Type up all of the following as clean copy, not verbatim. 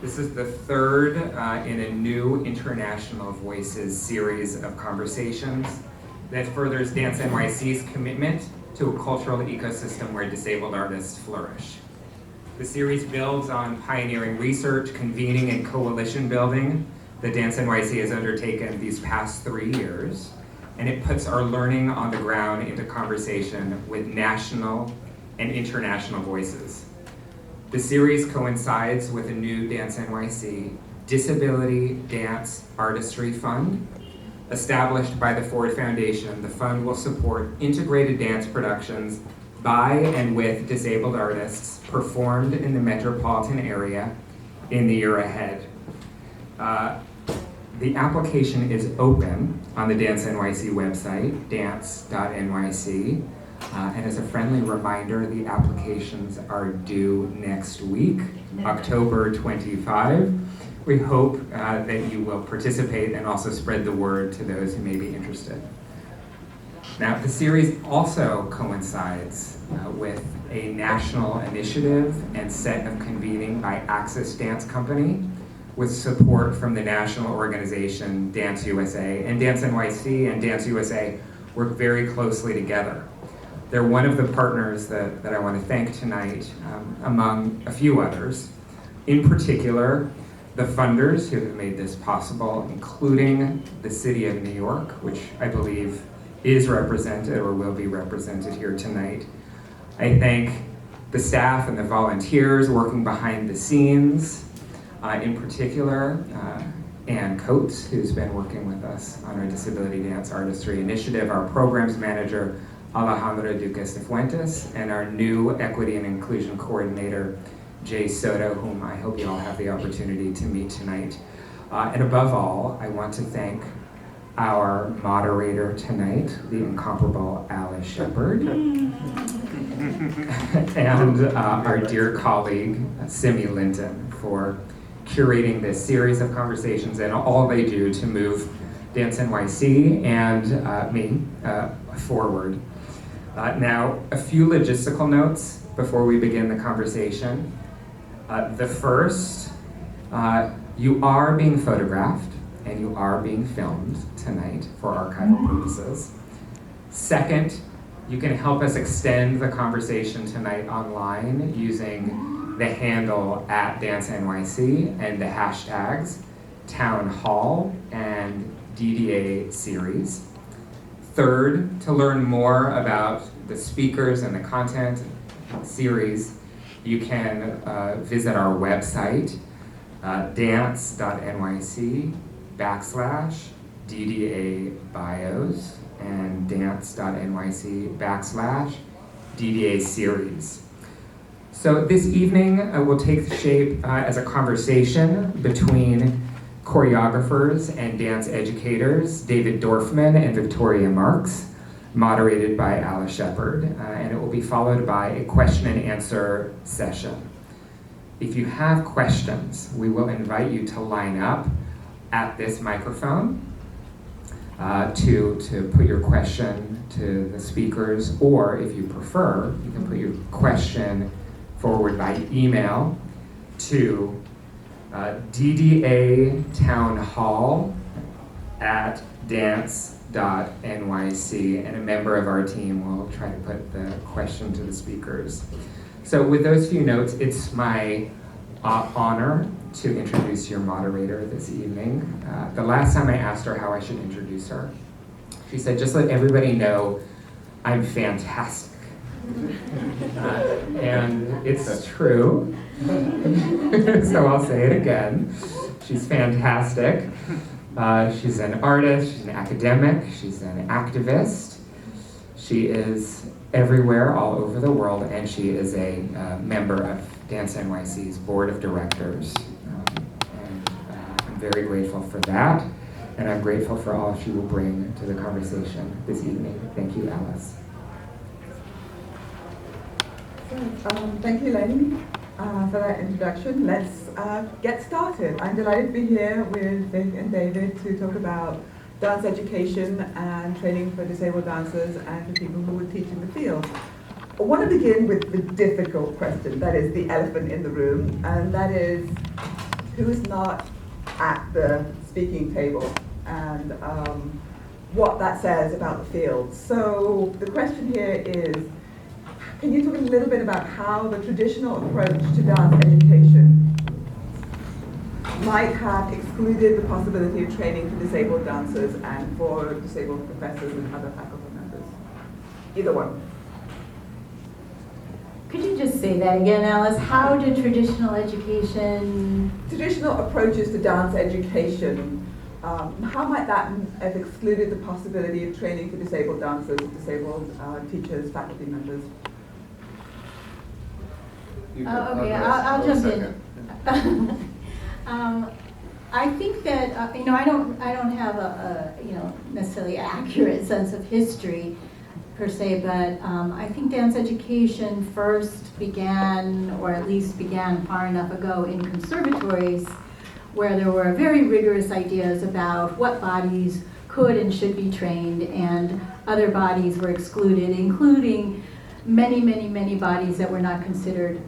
This is the third in a new International Voices series of conversations that furthers Dance NYC's commitment to a cultural ecosystem where disabled artists flourish. The series builds on pioneering research, convening, and coalition building that Dance NYC has undertaken these past 3 years, and it puts our learning on the ground into conversation with national and international voices. The series coincides with a new Dance NYC Disability Dance Artistry Fund. Established by the Ford Foundation, the fund will support integrated dance productions by and with disabled artists performed in the metropolitan area in the year ahead. The application is open on the Dance NYC website, dance.nyc. And as a friendly reminder, the applications are due next week, October 25. We hope that you will participate and also spread the word to those who may be interested. Now, the series also coincides with a national initiative and set of convening by Axis Dance Company with support from the national organization Dance USA. And Dance NYC and Dance USA work very closely together. They're one of the partners that I want to thank tonight, among a few others. In particular, the funders who have made this possible, including the City of New York, which I believe is represented or will be represented here tonight. I thank the staff and the volunteers working behind the scenes, in particular, Ann Coates, who's been working with us on our Disability Dance Artistry Initiative, our programs manager, Alejandra Duques de Fuentes, and our new Equity and Inclusion Coordinator, Jay Soto, whom I hope you all have the opportunity to meet tonight. And above all, I want to thank our moderator tonight, the incomparable Alice Shepard, and our dear colleague, Simi Linton, for curating this series of conversations and all they do to move Dance NYC and me forward. Now, a few logistical notes before we begin the conversation. The first, you are being photographed and you are being filmed tonight for archival purposes. Second, you can help us extend the conversation tonight online using the handle @DanceNYC and the hashtags Town Hall and DDA Series. Third, to learn more about the speakers and the content series, you can visit our website, dance.nyc/DDA bios and dance.nyc/DDA series. So this evening will take shape as a conversation between choreographers and dance educators, David Dorfman and Victoria Marks, moderated by Alice Shepard, and it will be followed by a question and answer session. If you have questions, we will invite you to line up at this microphone to put your question to the speakers, or if you prefer, you can put your question forward by email to ddatownhall@dance.nyc, and a member of our team will try to put the question to the speakers. So with those few notes, it's my honor to introduce your moderator this evening. The last time I asked her how I should introduce her, she said, just let everybody know I'm fantastic. And it's true, so I'll say it again. She's fantastic. She's an artist, she's an academic, she's an activist. She is everywhere, all over the world, and she is a member of Dance NYC's board of directors. And I'm very grateful for that, and I'm grateful for all she will bring to the conversation this evening. Thank you, Alice. Thank you, Lenny, for that introduction. Let's get started. I'm delighted to be here with Vic and David to talk about dance education and training for disabled dancers and for people who would teach in the field. I want to begin with the difficult question, that is the elephant in the room, and that is, who's not at the speaking table, and what that says about the field. So the question here is, can you talk a little bit about how the traditional approach to dance education might have excluded the possibility of training for disabled dancers and for disabled professors and other faculty members? Either one. Could you just say that again, Alice? How did traditional approaches to dance education, how might that have excluded the possibility of training for disabled dancers, disabled teachers, faculty members? Okay, I'll jump in. I think that I don't have a necessarily accurate sense of history per se, but I think dance education first began, or at least began far enough ago, in conservatories, where there were very rigorous ideas about what bodies could and should be trained, and other bodies were excluded, including many bodies that were not considered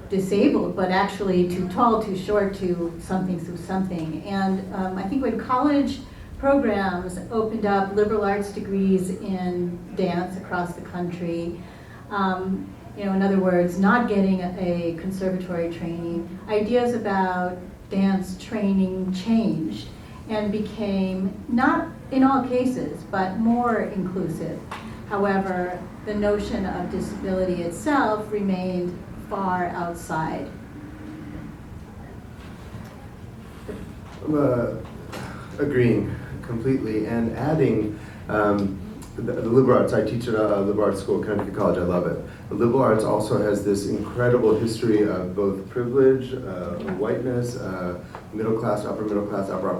disabled, but actually too tall, too short, too something. And I think when college programs opened up liberal arts degrees in dance across the country, in other words, not getting a conservatory training, ideas about dance training changed and became, not in all cases, but more inclusive. However, the notion of disability itself remained far outside. Agreeing completely, and adding the liberal arts. I teach at a liberal arts school at Connecticut College. I love it. The liberal arts also has this incredible history of both privilege, whiteness, middle class, upper middle class, upper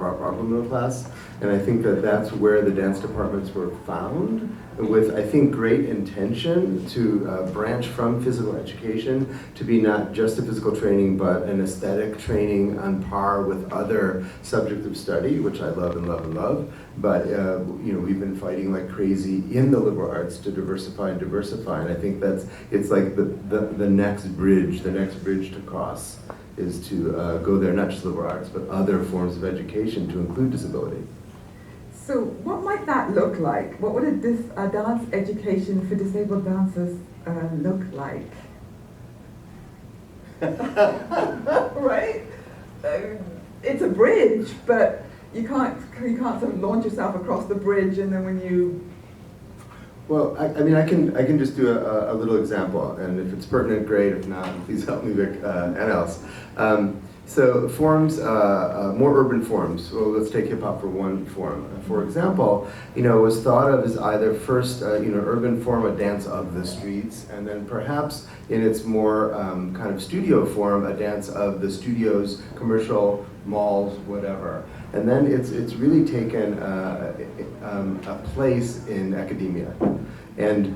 middle class, and I think that that's where the dance departments were found, with, I think, great intention to branch from physical education to be not just a physical training, but an aesthetic training on par with other subjects of study, which I love and love and love. But we've been fighting like crazy in the liberal arts to diversify, and I think it's like the next bridge to cross is to go there, not just liberal arts, but other forms of education to include disability. So what might that look like? What would a dance education for disabled dancers look like? Right? It's a bridge, but you can't sort of launch yourself across the bridge and then when you... Well, I can just do a little example, and if it's pertinent, great. If not, please help me, Vic, and else. So forms, more urban forms. Well, let's take hip hop for one form. For example, was thought of as either first, urban form, a dance of the streets, and then perhaps in its more kind of studio form, a dance of the studios, commercial, malls, whatever. And then it's really taken a place in academia. And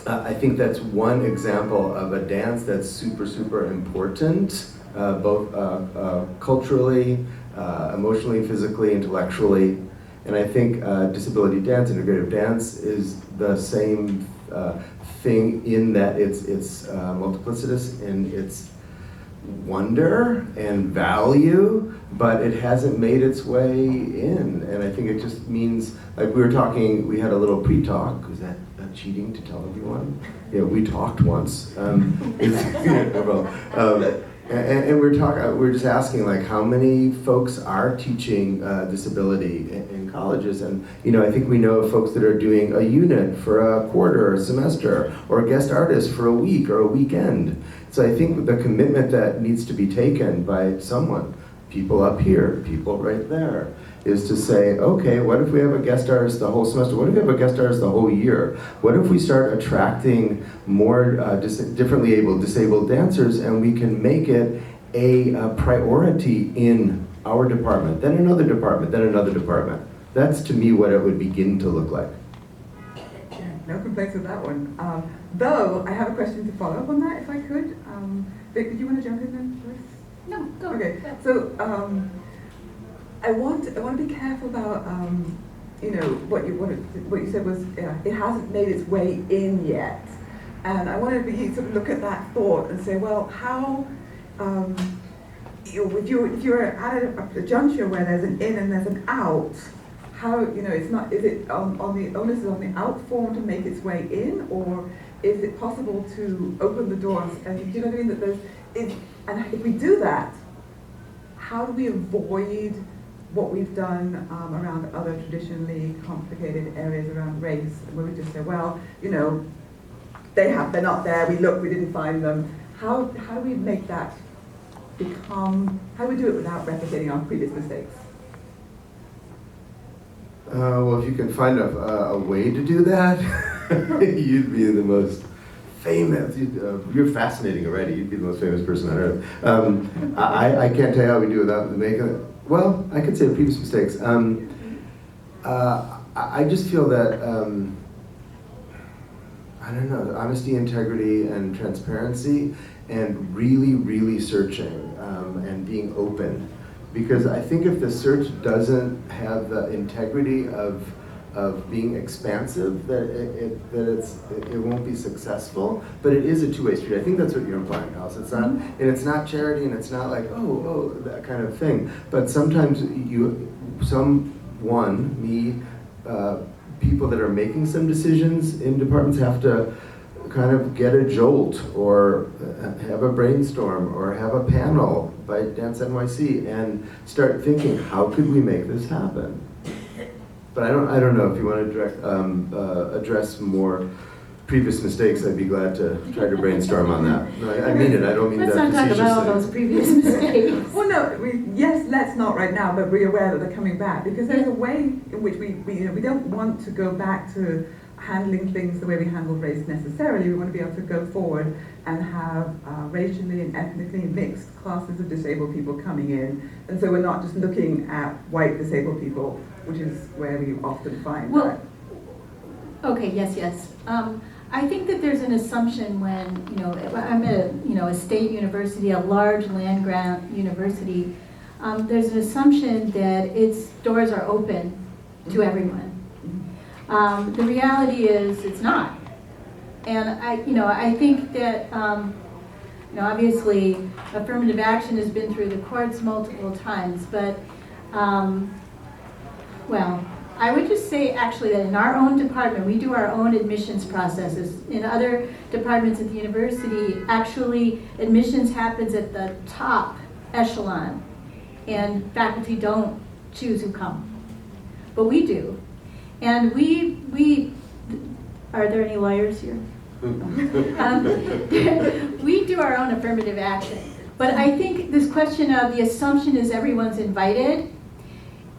I think that's one example of a dance that's super important, both culturally, emotionally, physically, intellectually. And I think disability dance, integrative dance, is the same thing in that it's multiplicitous in its wonder and value, but it hasn't made its way in. And I think it just means, like we were talking, we had a little pre-talk. Is that cheating to tell everyone? Yeah, we talked once. And we're just asking, like, how many folks are teaching disability in colleges? And I think we know of folks that are doing a unit for a quarter or a semester, or a guest artist for a week or a weekend. So I think the commitment that needs to be taken by someone, people up here, people right there, is to say, okay, what if we have a guest artist the whole semester? What if we have a guest artist the whole year? What if we start attracting more differently abled, disabled dancers, and we can make it a priority in our department, then another department, then another department? That's, to me, what it would begin to look like. No complaints with that one. Though, I have a question to follow up on that, if I could. Vic, did you want to jump in then, Doris? No, go. Okay, so I want to be careful about what you said was it hasn't made its way in yet, and I want to sort of look at that thought and say, well, how if you're at a juncture where there's an in and there's an out, how, it's not, is it on the onus is on the out form to make its way in, or is it possible to open the doors? And do you know what I mean? And if we do that, how do we avoid what we've done around other traditionally complicated areas around race, where we just say, well, they're not there, we didn't find them. How do we make that how do we do it without replicating our previous mistakes? Well, if you can find a way to do that, you'd be the most famous. You're fascinating already. You'd be the most famous person on earth. I can't tell you how we do it without making it. Well, I could say previous mistakes. I just feel that, I don't know, honesty, integrity, and transparency, and really, really searching and being open. Because I think if the search doesn't have the integrity of being expansive, that it won't be successul. But it is a two-way street. I think that's what you're implying, Alice. It's not, and it's not charity, and it's not like that kind of thing. But sometimes people that are making some decisions in departments have to kind of get a jolt, or have a brainstorm, or have a panel by Dance NYC and start thinking, how could we make this happen? But I don't know if you want to address more previous mistakes. I'd be glad to try to brainstorm on that. No, I mean it. I don't mean that facetiously. Let's not talk about all those previous mistakes. Well, no. Yes, let's not right now, but be aware that they're coming back, because there's a way in which we don't want to go back to handling things the way we handled race necessarily. We want to be able to go forward and have racially and ethnically mixed classes of disabled people coming in. And so we're not just looking at white disabled people, which is where we often find that. Okay, yes. I think that there's an assumption when, I'm at a state university, a large land grant university, there's an assumption that its doors are open to everyone. The reality is it's not. And I think that, obviously affirmative action has been through the courts multiple times, but, I would just say actually that in our own department, we do our own admissions processes. In other departments at the university, actually admissions happens at the top echelon, and faculty don't choose who come, but we do. And we are there any lawyers here? We do our own affirmative action. But I think this question of the assumption is everyone's invited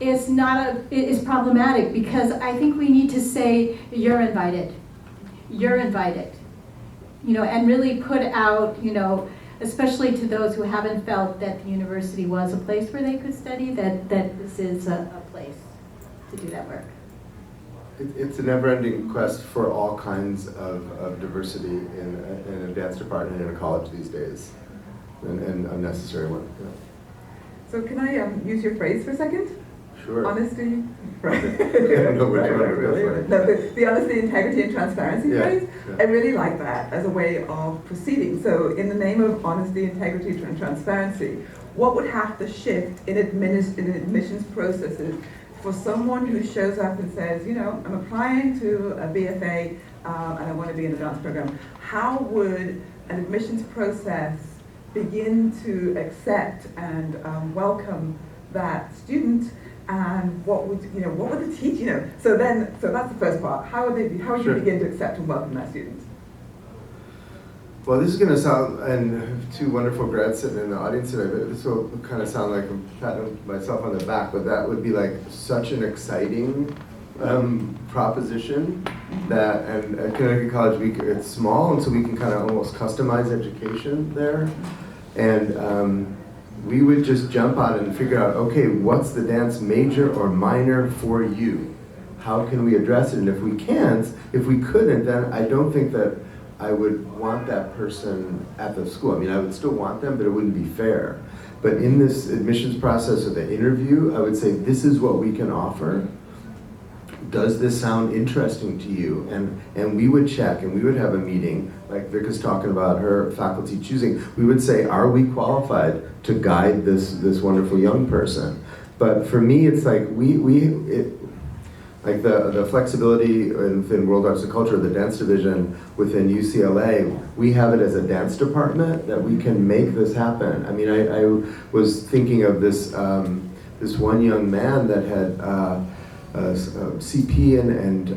is problematic, because I think we need to say you're invited, and really put out, especially to those who haven't felt that the university was a place where they could study, that this is a place to do that work. It's a never-ending quest for all kinds of diversity in a dance department in a college these days, and unnecessary one. Yeah. So can I use your phrase for a second? Sure. Honesty. Right. No, really. No, the honesty, integrity, and transparency phrase. Yeah. I really like that as a way of proceeding. So in the name of honesty, integrity, and transparency, what would have to shift in admissions processes for someone who shows up and says, I'm applying to a BFA and I want to be in the dance program? How would an admissions process begin to accept and welcome that student? And what would the teacher, So that's the first part. How would you begin to accept and welcome that student? Well, this is going to sound, and two wonderful grads sitting in the audience today, but this will kind of sound like I'm patting myself on the back, but that would be like such an exciting proposition that, and at Connecticut College, it's small, and so we can kind of almost customize education there. And we would just jump on it and figure out, okay, what's the dance major or minor for you? How can we address it? And if we couldn't, then I don't think that I would want that person at the school. I mean, I would still want them, but it wouldn't be fair. But in this admissions process or the interview, I would say, this is what we can offer. does this sound interesting to you? And we would check, and we would have a meeting, like Vic is talking about her faculty choosing. We would say, are we qualified to guide this wonderful young person? But for me, it's like like the flexibility within World Arts and Culture, the dance division within UCLA, we have it as a dance department that we can make this happen. I mean, I was thinking of this this one young man that had CP and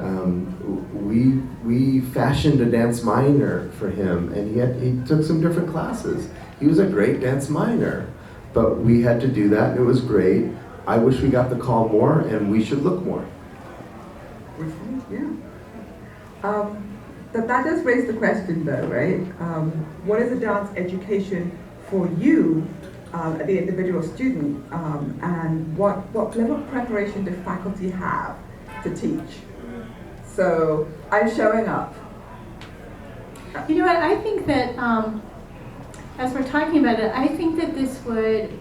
we fashioned a dance minor for him, and he took some different classes. He was a great dance minor, but we had to do that, and it was great. I wish we got the call more, and we should look more. Yeah. That does raise the question though, right? What is a dance education for you, the individual student, and what level of preparation do faculty have to teach? So I'm showing up. You know what, I think that as we're talking about it, I think that this would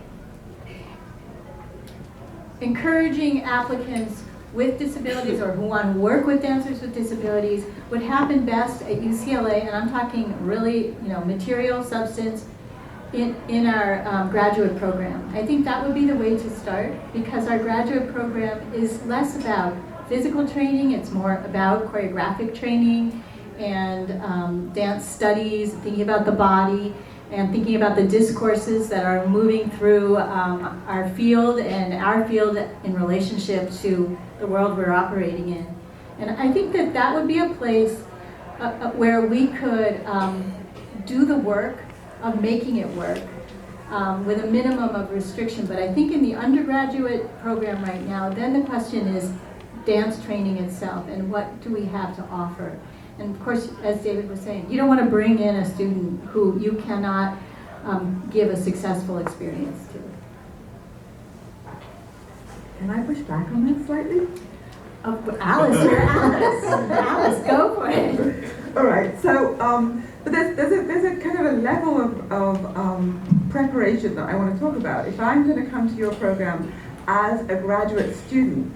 encouraging applicants with disabilities or who want to work with dancers with disabilities would happen best at UCLA, and I'm talking really, material substance in our graduate program. I think that would be the way to start, because our graduate program is less about physical training, it's more about choreographic training and dance studies, thinking about the body, and thinking about the discourses that are moving through our field and our field in relationship to the world we're operating in. And I think that that would be a place where we could do the work of making it work with a minimum of restriction. But I think in the undergraduate program right now, then the question is dance training itself and what do we have to offer. And of course, as David was saying, you don't want to bring in a student who you cannot give a successful experience to. Can I push back on that slightly? Alice, you're Alice. Alice, go for it. All right. So, but there's a kind of a level of preparation that I want to talk about. If I'm going to come to your program as a graduate student,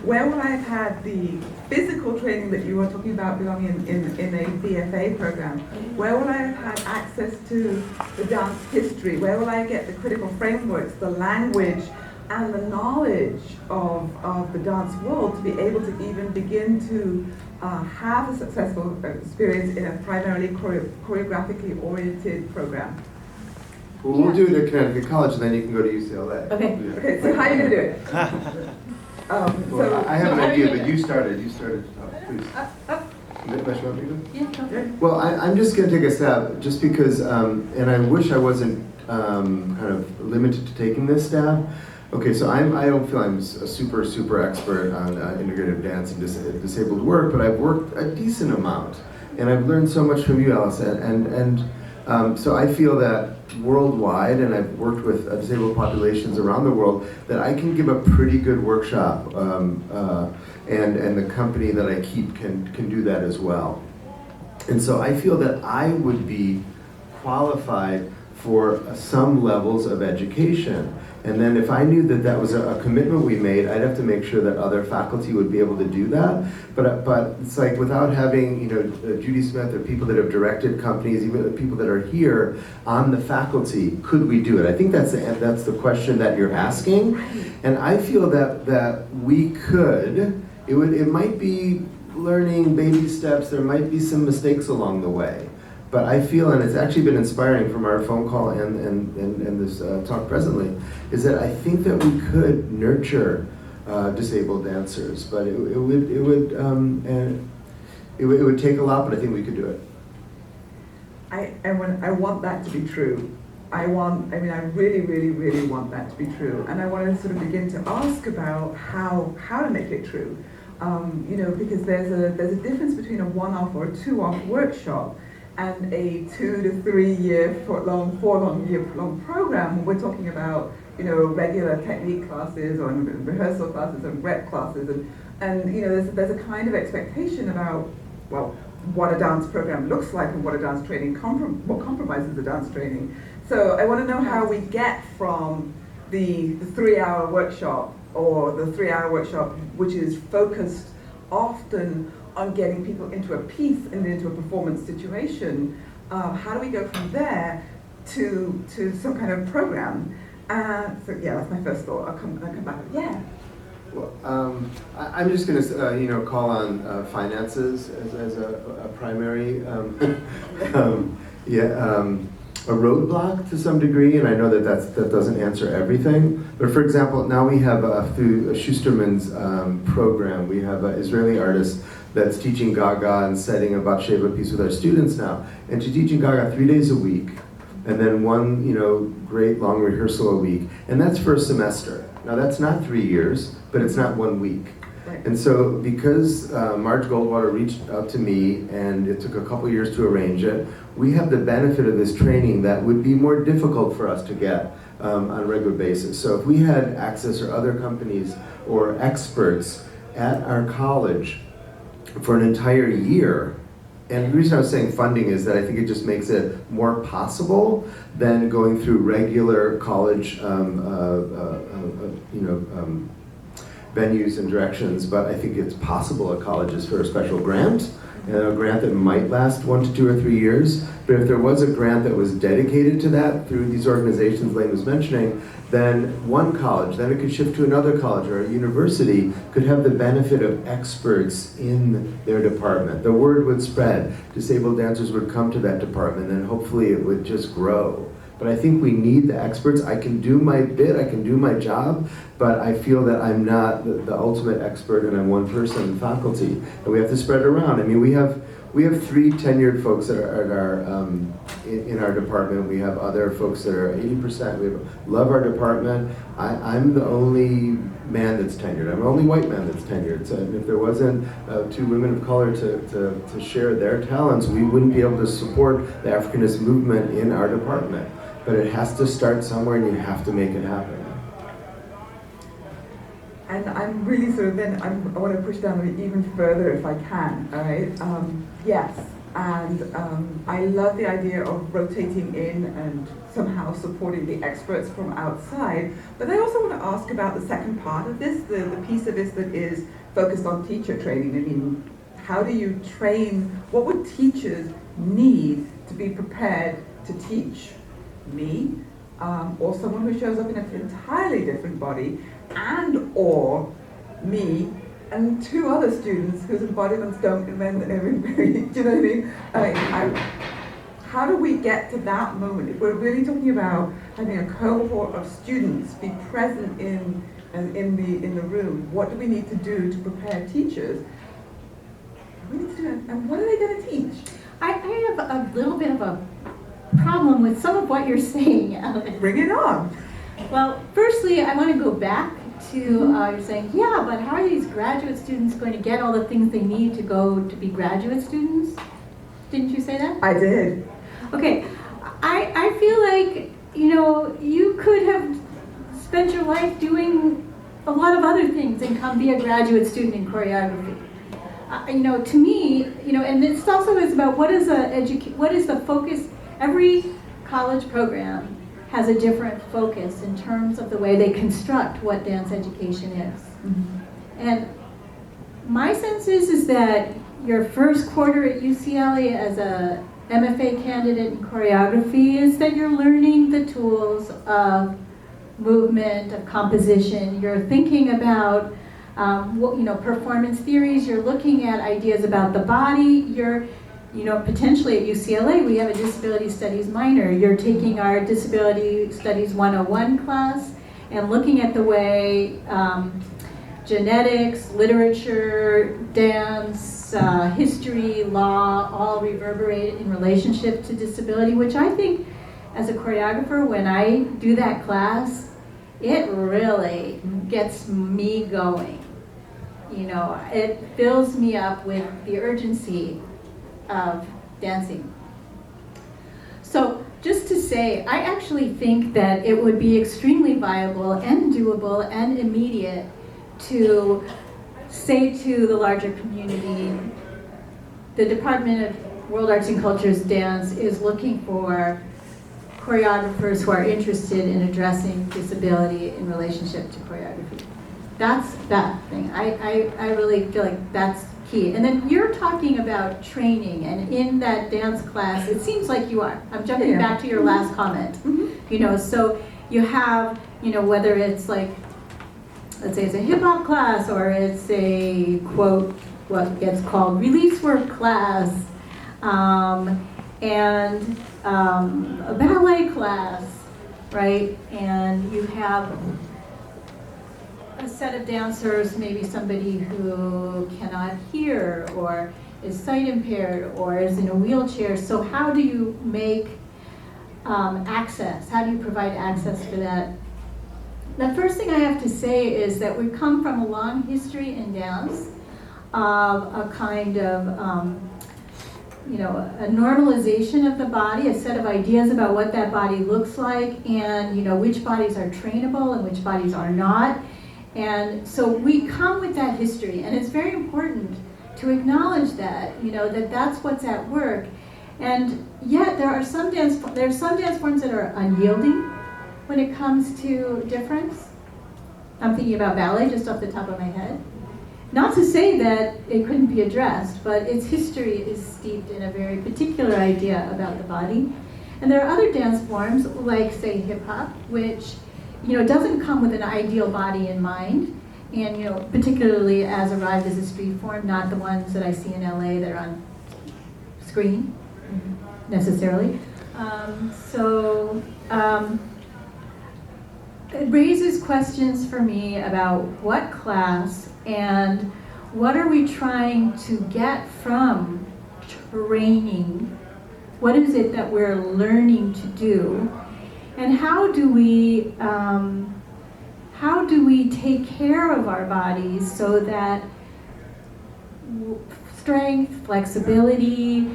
where will I have had the physical training that you were talking about belonging in a BFA program? Where will I have had access to the dance history? Where will I get the critical frameworks, the language, and the knowledge of the dance world to be able to even begin to have a successful experience in a primarily choreographically oriented program? Well, we'll do it at Connecticut College, and then you can go to UCLA. Okay. Okay, so how are you going to do it? Well, I have an idea, but you started to talk, please. Yeah. Well, I'm just going to take a stab, just because, and I wish I wasn't kind of limited to taking this stab. Okay, so I don't feel I'm a super expert on integrative dance and disabled work, but I've worked a decent amount, and I've learned so much from you, Alice, and so I feel that worldwide, and I've worked with disabled populations around the world, that I can give a pretty good workshop, and the company that I keep can do that as well. And so I feel that I would be qualified for some levels of education. And then if I knew that that was a commitment we made, I'd have to make sure that other faculty would be able to do that. But it's like without having, Judy Smith or people that have directed companies, even the people that are here on the faculty, could we do it? I think that's the question that you're asking. And I feel that we could. It might be learning baby steps. There might be some mistakes along the way. But I feel, and it's actually been inspiring from our phone call and this talk presently, is that I think that we could nurture disabled dancers, but it would take a lot, but I think we could do it. I want that to be true. I really want that to be true, and I want to sort of begin to ask about how to make it true. Because there's a difference between a one-off or a two-off workshop and a 2 to 3 year, 4 year long program. We're talking about, regular technique classes or rehearsal classes and rep classes, and there's a kind of expectation about, well, what a dance program looks like and what a dance training what compromises a dance training. So I want to know how we get from the 3-hour workshop or the 3-hour workshop, which is focused often on getting people into a piece and into a performance situation, how do we go from there to some kind of program? So yeah, that's my first thought. I'll come back. Yeah. Well, I'm just going to, call on finances as a primary, a roadblock to some degree, and I know that doesn't answer everything. But for example, now we have through Schusterman's program, we have an Israeli artist that's teaching Gaga and setting a bat sheva piece with our students now, and she's teaching Gaga 3 days a week, and then one great long rehearsal a week, and that's for a semester. Now that's not 3 years, but it's not 1 week. Right. And so because Marge Goldwater reached out to me and it took a couple years to arrange it, we have the benefit of this training that would be more difficult for us to get on a regular basis. So if we had Access or other companies or experts at our college for an entire year, and the reason I was saying funding is that I think it just makes it more possible than going through regular college venues and directions, but I think it's possible at colleges for a special grant, and a grant that might last 1 to 2 or 3 years. But if there was a grant that was dedicated to that through these organizations Lane was mentioning, then one college, then it could shift to another college, or a university could have the benefit of experts in their department. The word would spread, disabled dancers would come to that department, and hopefully it would just grow. But I think we need the experts. I can do my bit, I can do my job, but I feel that I'm not the ultimate expert, and I'm one person in faculty. And we have to spread it around. I mean, we have 3 tenured folks that are in our department. We have other folks that are 80%. We love our department. I'm the only man that's tenured. I'm the only white man that's tenured. So if there wasn't 2 women of color to share their talents, we wouldn't be able to support the Africanist movement in our department. But it has to start somewhere, and you have to make it happen. And I'm really I want to push down even further if I can, all right? Yes, and I love the idea of rotating in and somehow supporting the experts from outside, but I also want to ask about the second part of this, the piece of this that is focused on teacher training. I mean, how do you train, what would teachers need to be prepared to teach me, or someone who shows up in an entirely different body, and or me and 2 other students whose embodiments don't amend every, do you know what I mean? How do we get to that moment? If we're really talking about having a cohort of students be present in the room, what do we need to do to prepare teachers? What do we need to do, and what are they going to teach? I have a little bit of a problem with some of what you're saying, Alice. Bring it on. Well, firstly, I want to go back to you're saying, yeah, but how are these graduate students going to get all the things they need to go to be graduate students? Didn't you say that? I did. Okay, I feel like, you could have spent your life doing a lot of other things and come be a graduate student in choreography. To me, and this also is about what is the focus. Every college program has a different focus in terms of the way they construct what dance education is. Mm-hmm. And my sense is that your first quarter at UCLA as a MFA candidate in choreography is that you're learning the tools of movement, of composition. You're thinking about performance theories. You're looking at ideas about the body. Potentially at UCLA, we have a disability studies minor. You're taking our disability studies 101 class and looking at the way genetics, literature, dance, history, law, all reverberate in relationship to disability, which I think as a choreographer, when I do that class, it really gets me going. It fills me up with the urgency of dancing. So just to say, I actually think that it would be extremely viable and doable and immediate to say to the larger community, the Department of World Arts and Culture's dance is looking for choreographers who are interested in addressing disability in relationship to choreography. That's that thing. I really feel like that's key. And then you're talking about training, and in that dance class, it seems like you are. I'm jumping back to your last comment. You know, so you have, you know, whether it's like, let's say it's a hip hop class, or it's a, quote, what gets called release work class, and a ballet class, right? And you have a set of dancers, maybe somebody who cannot hear, or is sight impaired, or is in a wheelchair. So how do you make access? How do you provide access for that? The first thing I have to say is that we come from a long history in dance of a kind of, you know, a normalization of the body, a set of ideas about what that body looks like, and, you know, which bodies are trainable and which bodies are not. And so we come with that history, and it's very important to acknowledge that, you know, that that's what's at work. And yet there are some dance forms that are unyielding when it comes to difference. I'm thinking about ballet just off the top of my head. Not to say that it couldn't be addressed, but its history is steeped in a very particular idea about the body. And there are other dance forms, like, say, hip hop, which, you know, doesn't come with an ideal body in mind, and, you know, particularly as arrived as a street form, not the ones that I see in LA that are on screen necessarily. It raises questions for me about what class and what are we trying to get from training. What is it that we're learning to do, and how do we take care of our bodies so that strength, flexibility,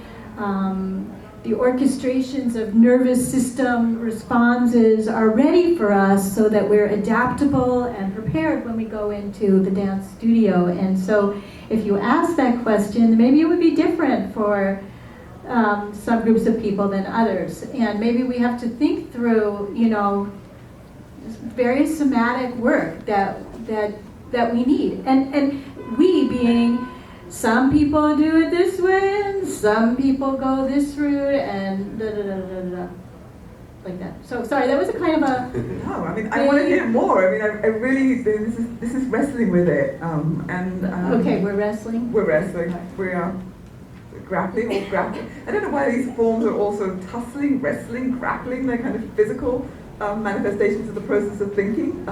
the orchestrations of nervous system responses are ready for us, so that we're adaptable and prepared when we go into the dance studio. And so if you ask that question, maybe it would be different for some groups of people than others. And maybe we have to think through, you know, various somatic work that we need. And we being, some people do it this way, and some people go this route, and like that. So sorry, that was a kind of a. No, I mean, I want to hear more. I mean, I really, this is wrestling with it, okay, we're wrestling. We're wrestling. We are grappling or grappling. I don't know why these forms are also tussling, wrestling, grappling. They're kind of physical manifestations of the process of thinking.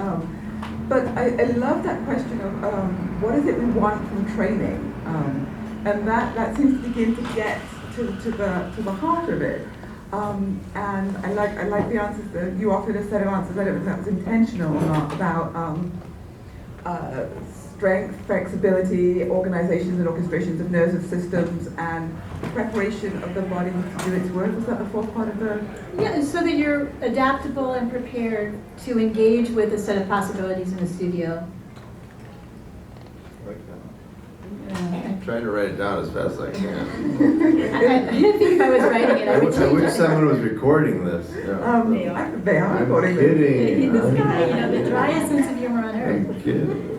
But I love that question of what is it we want from training, and that seems to begin to get to the heart of it. And I like the answers that you offered, a set of answers. I don't know if that was intentional or not, about strength, flexibility, organizations and orchestrations of nervous systems, and preparation of the body to do its work. Was that the fourth part of the? Yeah, so that you're adaptable and prepared to engage with a set of possibilities in the studio. I'm trying to write it down as fast as I can. I think if I was writing it, I would I wish change it. someone was recording this. They are I'm recording kidding. This guy, you know, the driest sense of humor on earth. I'm kidding.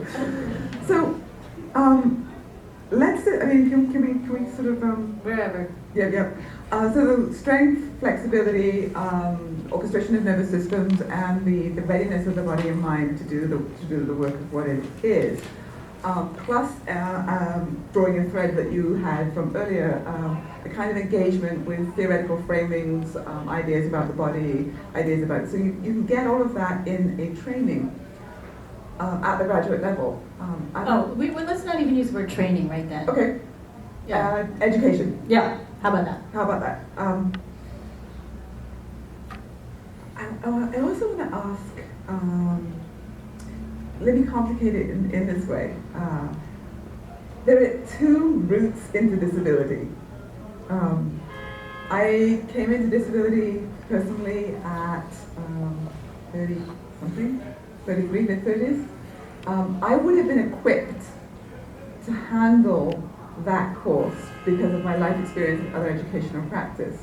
So, let's. I mean, can we sort of Wherever. Yeah. So the strength, flexibility, orchestration of nervous systems, and the readiness of the body and mind to do the work of what it is. Plus drawing a thread that you had from earlier, the kind of engagement with theoretical framings, ideas about the body, ideas about, so you can get all of that in a training at the graduate level. Let's not even use the word training right then. Okay. Yeah. Education. Yeah. How about that? How about that? I also want to ask, let me complicate it in this way. There are two routes into disability. I came into disability personally at 30-something, 33, mid-30s. I would have been equipped to handle that course because of my life experience and other educational practice.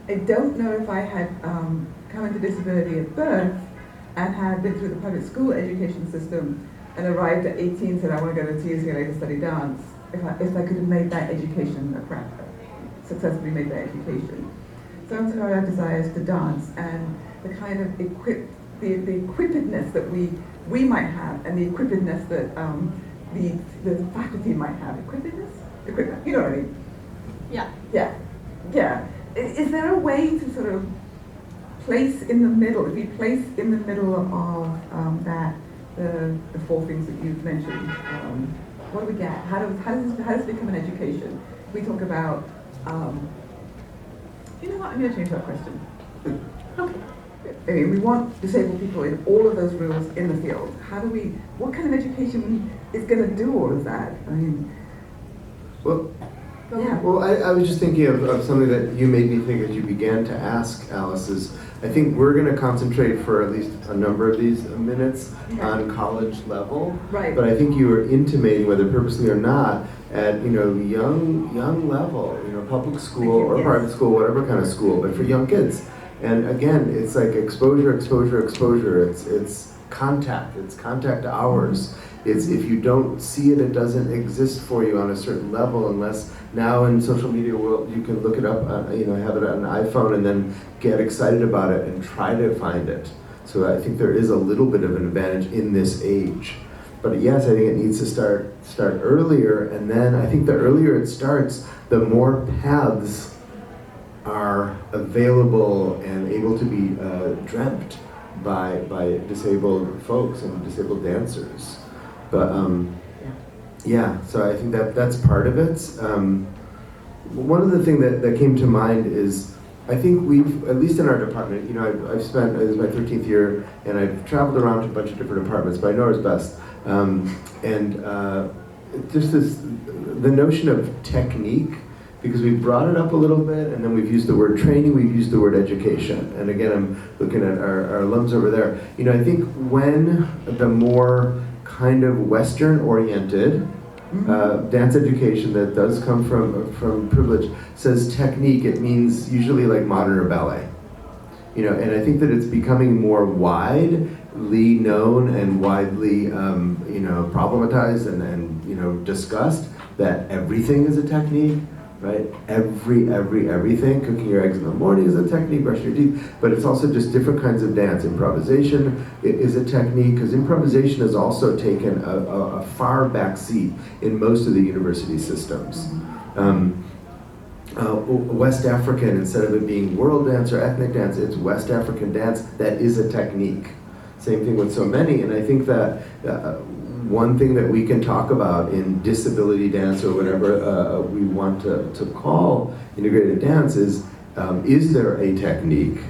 I don't know if I had come into disability at birth and had been through the public school education system, and arrived at 18, said I want to go to UCLA to study dance, if I could have made that education successfully made that education. So our desires to dance and the kind of the equippedness that we might have, and the equippedness that the faculty might have. Equipment, you know what I mean? Yeah. Is there a way to sort of place in the middle, if we place in the middle of that, the four things that you've mentioned, what do we get? How does this become an education? We talk about, you know what, I'm going to change that question. Okay. I mean, we want disabled people in all of those roles in the field. What kind of education is going to do all of that? I mean, Well, yeah. Well, I was just thinking of something that you made me think as you began to ask, Alice, is I think we're going to concentrate for at least a number of these minutes on college level. Right. But I think you were intimating, whether purposely or not, at young level, public school or private school, whatever kind of school, but for young kids. And again, it's like exposure. It's contact. It's contact hours. It's if you don't see it, it doesn't exist for you on a certain level, unless now in social media world you can look it up, have it on an iPhone and then get excited about it and try to find it. So I think there is a little bit of an advantage in this age. But yes, I think it needs to start earlier, and then I think the earlier it starts, the more paths are available and able to be dreamt by disabled folks and disabled dancers. But so I think that's part of it. One other thing that came to mind is, I think we've, at least in our department, I've spent, this is my 13th year, and I've traveled around to a bunch of different departments, but I know ours best. Just the notion of technique, because we brought it up a little bit, and then we've used the word training, we've used the word education. And again, I'm looking at our alums over there. I think when the more kind of Western-oriented dance education that does come from privilege says technique, it means usually like modern or ballet. And I think that it's becoming more widely known and widely problematized and discussed that everything is a technique. Right? Everything. Cooking your eggs in the morning is a technique, brushing your teeth, but it's also just different kinds of dance. Improvisation is a technique, because improvisation has also taken a far back seat in most of the university systems. West African, instead of it being world dance or ethnic dance, it's West African dance that is a technique. Same thing with so many, and I think that one thing that we can talk about in disability dance or whatever we want to call integrated dance is there a technique?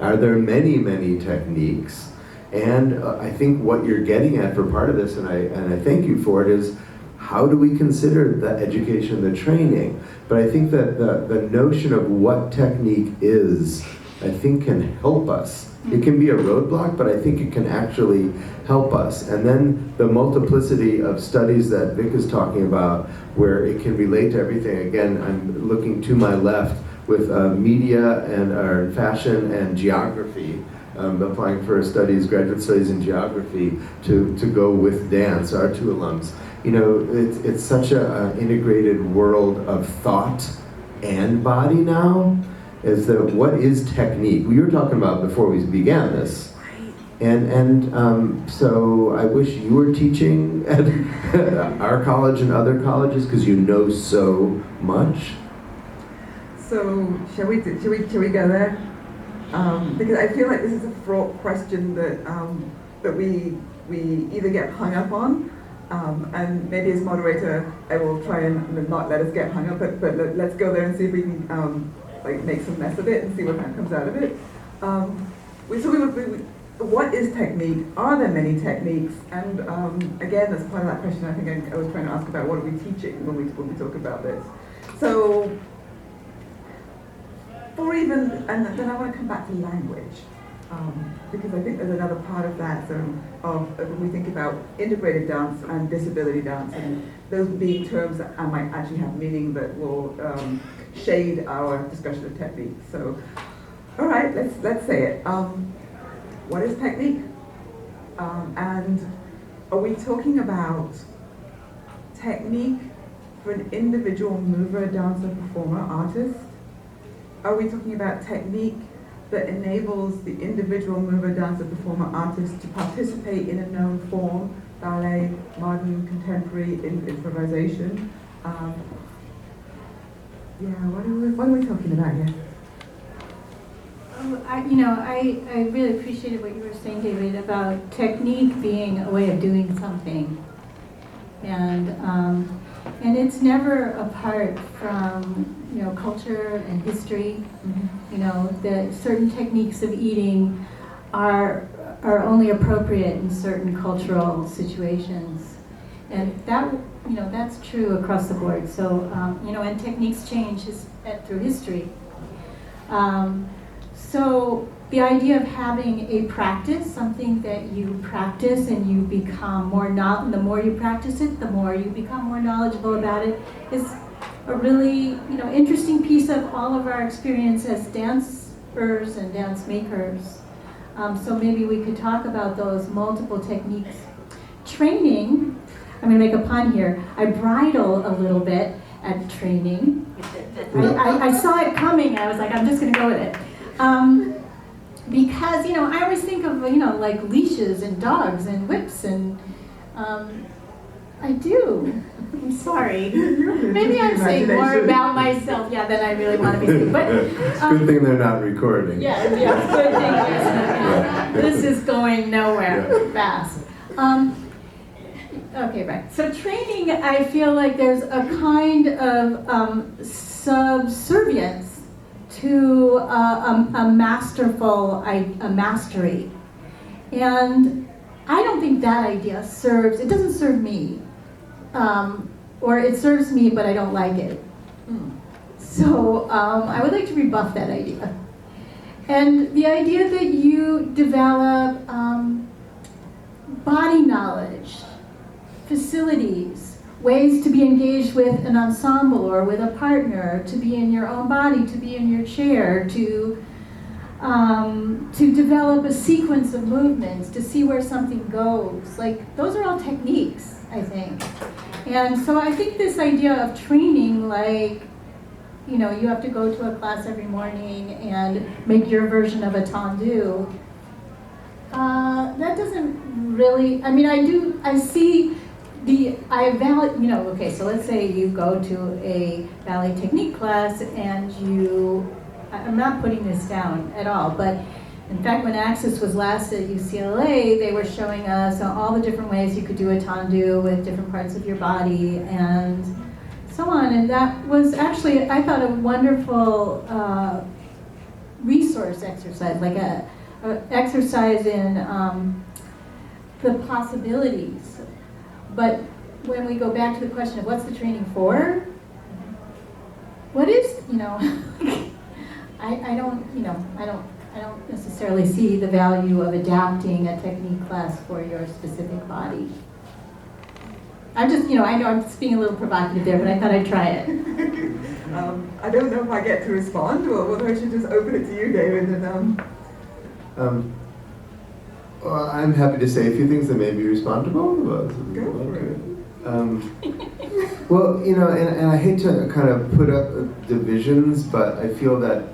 Are there many techniques? And I think what you're getting at for part of this, and I thank you for it, is how do we consider the education, the training? But I think that the notion of what technique is, I think can help us. It can be a roadblock, but I think it can actually help us. And then the multiplicity of studies that Vic is talking about, where it can relate to everything. Again, I'm looking to my left with media and fashion and geography, applying for graduate studies in geography to go with dance, our two alums. It's such an integrated world of thought and body now. Is that what is technique? We were talking about before we began this, and so I wish you were teaching at our college and other colleges, because you know so much. So shall we go there? Because I feel like this is a fraught question that we either get hung up on, and maybe as moderator I will try and not let us get hung up, but let's go there and see if we can. Make some mess of it and see what kind of comes out of it. What is technique? Are there many techniques? And again, that's part of that question I think I was trying to ask about, what are we teaching when we talk about this? So, and then I want to come back to language, because I think there's another part of that, of when we think about integrated dance and disability dance, and those being terms that might actually have meaning that will shade our discussion of technique. So, all right, let's say it. What is technique? And are we talking about technique for an individual mover, dancer, performer, artist? Are we talking about technique that enables the individual mover, dancer, performer, artist to participate in a known form, ballet, modern, contemporary, improvisation? What are we talking about here? I really appreciated what you were saying, David, about technique being a way of doing something. And it's never apart from, culture and history. Mm-hmm. That certain techniques of eating are only appropriate in certain cultural situations. And that's true across the board. So, and techniques change through history. So the idea of having a practice, something that you practice and you become the more you practice it, the more you become more knowledgeable about it, is a really, interesting piece of all of our experience as dancers and dance makers. So maybe we could talk about those multiple techniques. Training, I'm going to make a pun here. I bridle a little bit at training. I saw it coming. I was like, I'm just going to go with it. Because, I always think of, like leashes and dogs and whips and, I do. I'm sorry. Maybe I'm saying more about myself, than I really want to be saying. But it's a good thing they're not recording. Yeah, good thing this is going nowhere fast. Okay, right. So training, I feel like there's a kind of subservience to a mastery. And I don't think that idea it doesn't serve me. Or it serves me, but I don't like it. So I would like to rebuff that idea. And the idea that you develop body knowledge, facilities, ways to be engaged with an ensemble or with a partner, to be in your own body, to be in your chair, to develop a sequence of movements, to see where something goes. Like, those are all techniques, I think. And so I think this idea of training, like, you have to go to a class every morning and make your version of a tendu, that doesn't really, okay, so let's say you go to a ballet technique class and I'm not putting this down at all, but in fact, when Axis was last at UCLA, they were showing us all the different ways you could do a tendu with different parts of your body and so on. And that was actually, I thought, a wonderful resource exercise, like a exercise in the possibilities. But when we go back to the question of what's the training for, what is, I don't necessarily see the value of adapting a technique class for your specific body. I know I'm just being a little provocative there, but I thought I'd try it. I don't know if I get to respond, or whether I should just open it to you, David. Well, I'm happy to say a few things that may be respondable. Go for it. Well, and I hate to kind of put up divisions, but I feel that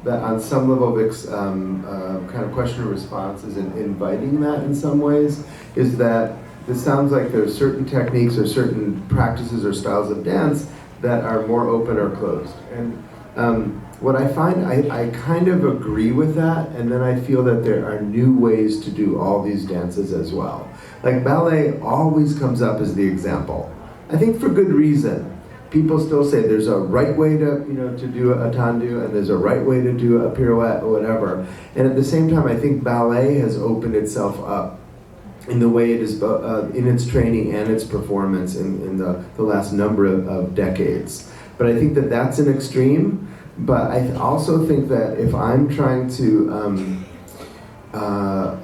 on some level, Vic's kind of question and response is inviting that in some ways, is that it sounds like there's certain techniques or certain practices or styles of dance that are more open or closed. And what I find, I kind of agree with that, and then I feel that there are new ways to do all these dances as well. Like ballet always comes up as the example. I think for good reason. People still say there's a right way to do a tendu, and there's a right way to do a pirouette or whatever. And at the same time, I think ballet has opened itself up in the way it is in its training and its performance in the last number of decades. But I think that that's an extreme. But I also think that if I'm trying to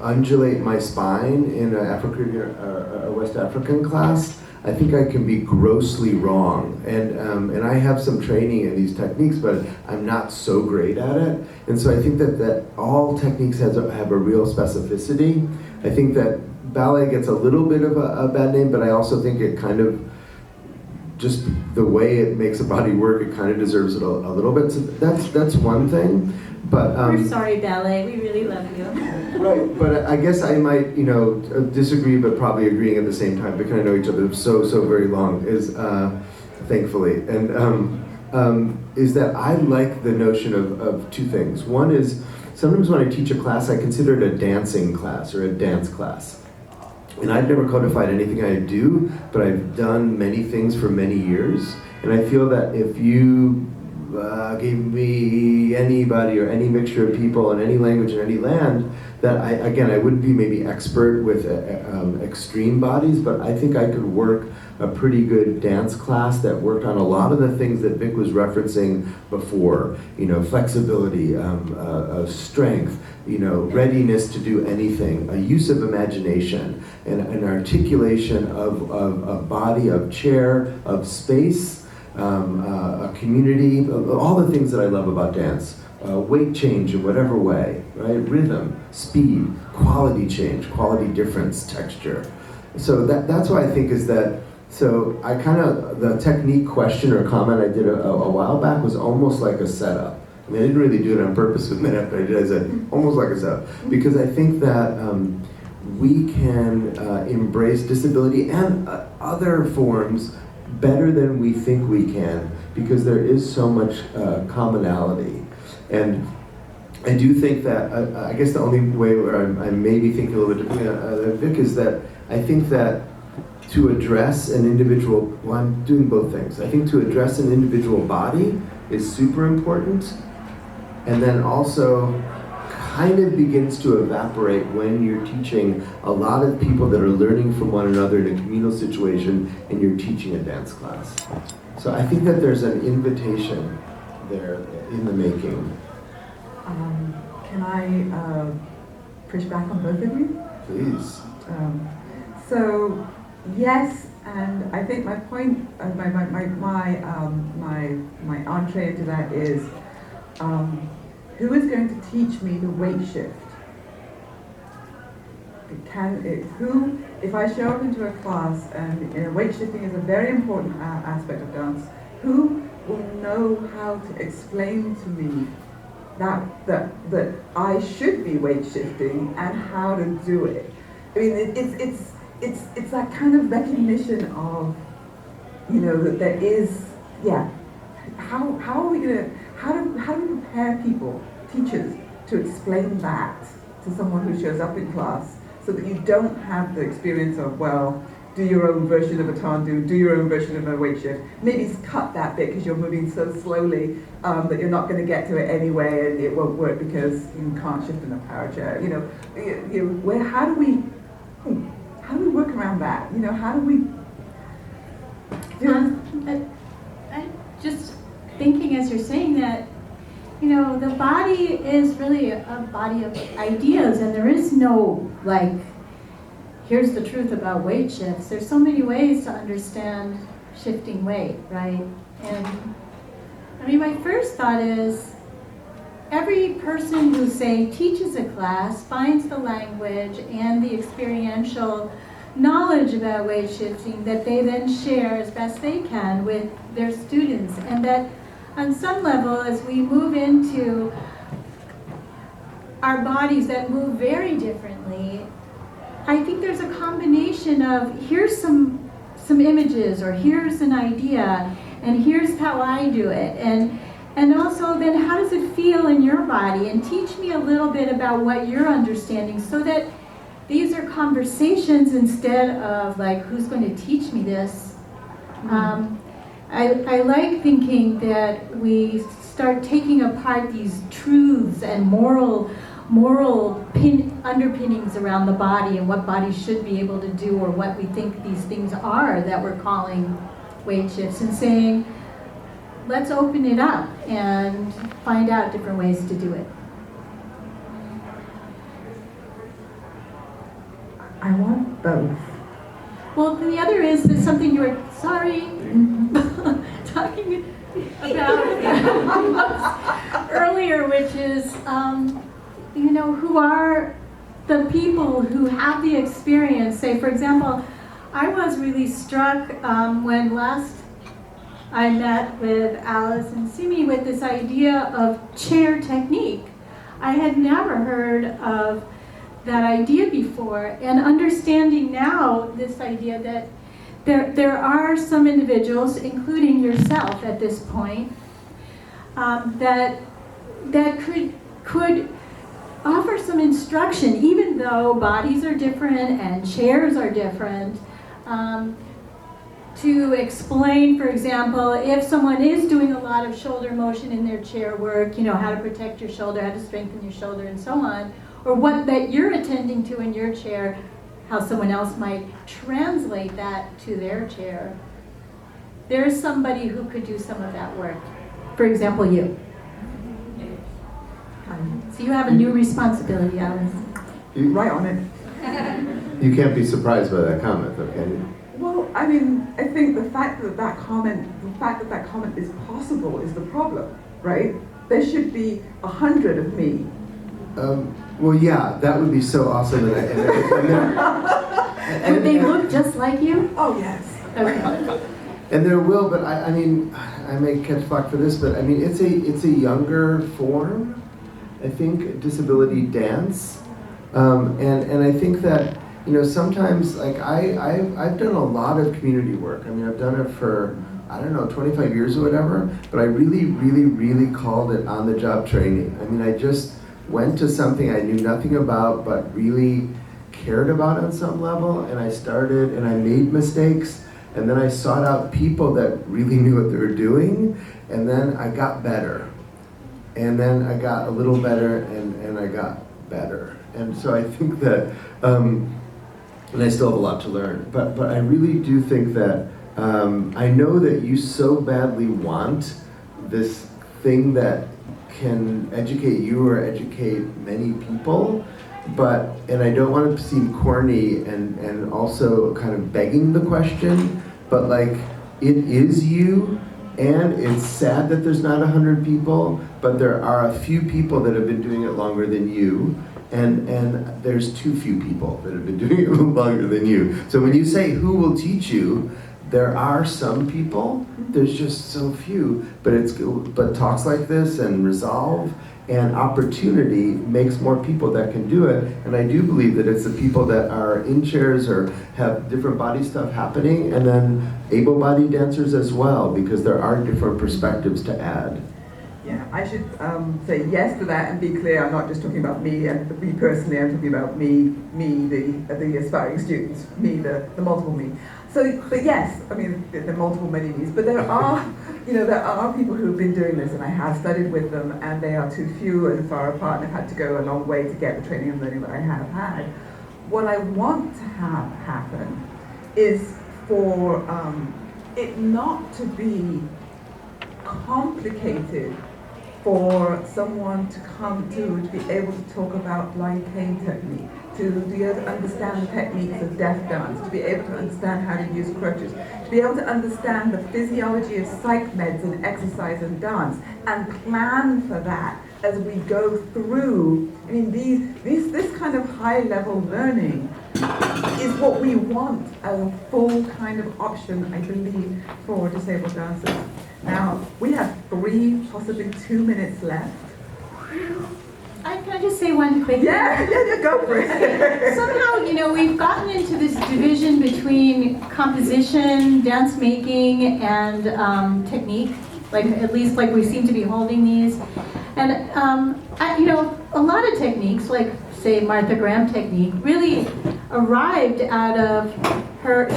undulate my spine in a West African class, I think I can be grossly wrong. And I have some training in these techniques, but I'm not so great at it. And so I think that all techniques have a real specificity. I think that ballet gets a little bit of a bad name, but I also think it kind of, just the way it makes a body work, it kind of deserves it a little bit. So that's one thing. But we're sorry, ballet. We really love you. right. But I guess I might, disagree, but probably agreeing at the same time. We kind of know each other so very long. Is thankfully, and is that I like the notion of two things. One is sometimes when I teach a class, I consider it a dancing class or a dance class. And I've never codified anything I do, but I've done many things for many years. And I feel that if you gave me anybody or any mixture of people in any language in any land, that I wouldn't be maybe expert with extreme bodies, but I think I could work a pretty good dance class that worked on a lot of the things that Vic was referencing before. Flexibility, strength, readiness to do anything, a use of imagination, and an articulation of a body, of chair, of space, a community, all the things that I love about dance. Weight change in whatever way, right? Rhythm, speed, quality change, quality difference, texture. So that's why I think is that, so I the technique question or comment I did a while back was almost like a setup. I mean, I didn't really do it on purpose with Minette, but I did as almost like a setup. Because I think that we can embrace disability and other forms better than we think we can, because there is so much commonality. And I do think that, I guess the only way where I may be thinking a little bit differently than Vic is that I think that to address an individual, well, I'm doing both things. I think to address an individual body is super important, and then also kind of begins to evaporate when you're teaching a lot of people that are learning from one another in a communal situation and you're teaching a dance class. So I think that there's an invitation there in the making. Can I push back on both of you? Please. So yes, and I think my point, my entree into that is, who is going to teach me the weight shift? If I show up into a class and weight shifting is a very important aspect of dance, who will know how to explain to me that I should be weight shifting and how to do it? I mean, it's that kind of recognition of, that there is, how are we gonna, how do we prepare people, teachers, to explain that to someone who shows up in class, so that you don't have the experience of, well, do your own version of a tendu, do your own version of a weight shift. Maybe cut that bit because you're moving so slowly that you're not going to get to it anyway, and it won't work because you can't shift in a power chair. How do we work around that? How do we? I just thinking as you're saying that, the body is really a body of ideas, and there is no here's the truth about weight shifts. There's so many ways to understand shifting weight, right? And I mean, my first thought is every person who, say, teaches a class finds the language and the experiential knowledge about weight shifting that they then share as best they can with their students. And that on some level, as we move into our bodies that move very differently, I think there's a combination of here's some images, or here's an idea, and here's how I do it, and also then how does it feel in your body, and teach me a little bit about what you're understanding, so that these are conversations instead of who's going to teach me this. I like thinking that we start taking apart these truths and moral underpinnings around the body and what bodies should be able to do, or what we think these things are that we're calling weight shifts, and saying, let's open it up and find out different ways to do it. I want both. Well, the other is something you were, talking about earlier, which is, who are the people who have the experience. Say, for example, I was really struck when last I met with Alice and Simi with this idea of chair technique. I had never heard of that idea before, and understanding now this idea that there are some individuals, including yourself at this point, that could offer some instruction, even though bodies are different and chairs are different, to explain, for example, if someone is doing a lot of shoulder motion in their chair work, how to protect your shoulder, how to strengthen your shoulder, and so on, or what that you're attending to in your chair, how someone else might translate that to their chair. There's somebody who could do some of that work. For example, you. So you have a new responsibility, Alice. Right on it. You can't be surprised by that comment, though, can you? Well, I mean, I think the fact that that comment is possible is the problem, right? There should be 100 of me. Well, yeah, that would be so awesome. Would they look just like you? Oh, yes. Okay. And there will, but I mean, I may catch flack for this, but I mean, it's a younger form, I think, disability dance, and I think that sometimes like I've done a lot of community work. I mean, I've done it for 25 years or whatever, but I really called it on-the-job training. I mean, I just went to something I knew nothing about, but really cared about on some level, and I started and I made mistakes. And then I sought out people that really knew what they were doing, and then I got better. And then I got a little better, and I got better. And so I think that, and I still have a lot to learn, but I really do think that, I know that you so badly want this thing that can educate you or educate many people, and I don't want to seem corny and also kind of begging the question, but like, it is you, and it's sad that there's not 100 people, but there are a few people that have been doing it longer than you, and there's too few people that have been doing it longer than you. So when you say who will teach you, there are some people, there's just so few, but talks like this and resolve and opportunity makes more people that can do it. And I do believe that it's the people that are in chairs or have different body stuff happening, and then able-bodied dancers as well, because there are different perspectives to add. Yeah, I should say yes to that and be clear. I'm not just talking about me and me personally. I'm talking about me, the aspiring students, me, the multiple me. So, but yes, I mean, there are multiple many me's, but there are, there are people who have been doing this, and I have studied with them, and they are too few and far apart, and I've had to go a long way to get the training and learning that I have had. What I want to have happen is for it not to be complicated for someone to come to be able to talk about blind cane technique, to be able to understand the techniques of deaf dance, to be able to understand how to use crutches, to be able to understand the physiology of psych meds and exercise and dance, and plan for that as we go through. I mean, this kind of high-level learning is what we want as a full kind of option, I believe, for disabled dancers. Now, we have 3, possibly 2 minutes left. Can I just say one quick thing? Yeah, go for it. Somehow, we've gotten into this division between composition, dance making, and technique. At least we seem to be holding these. And, a lot of techniques, like, say, Martha Graham technique, really arrived out of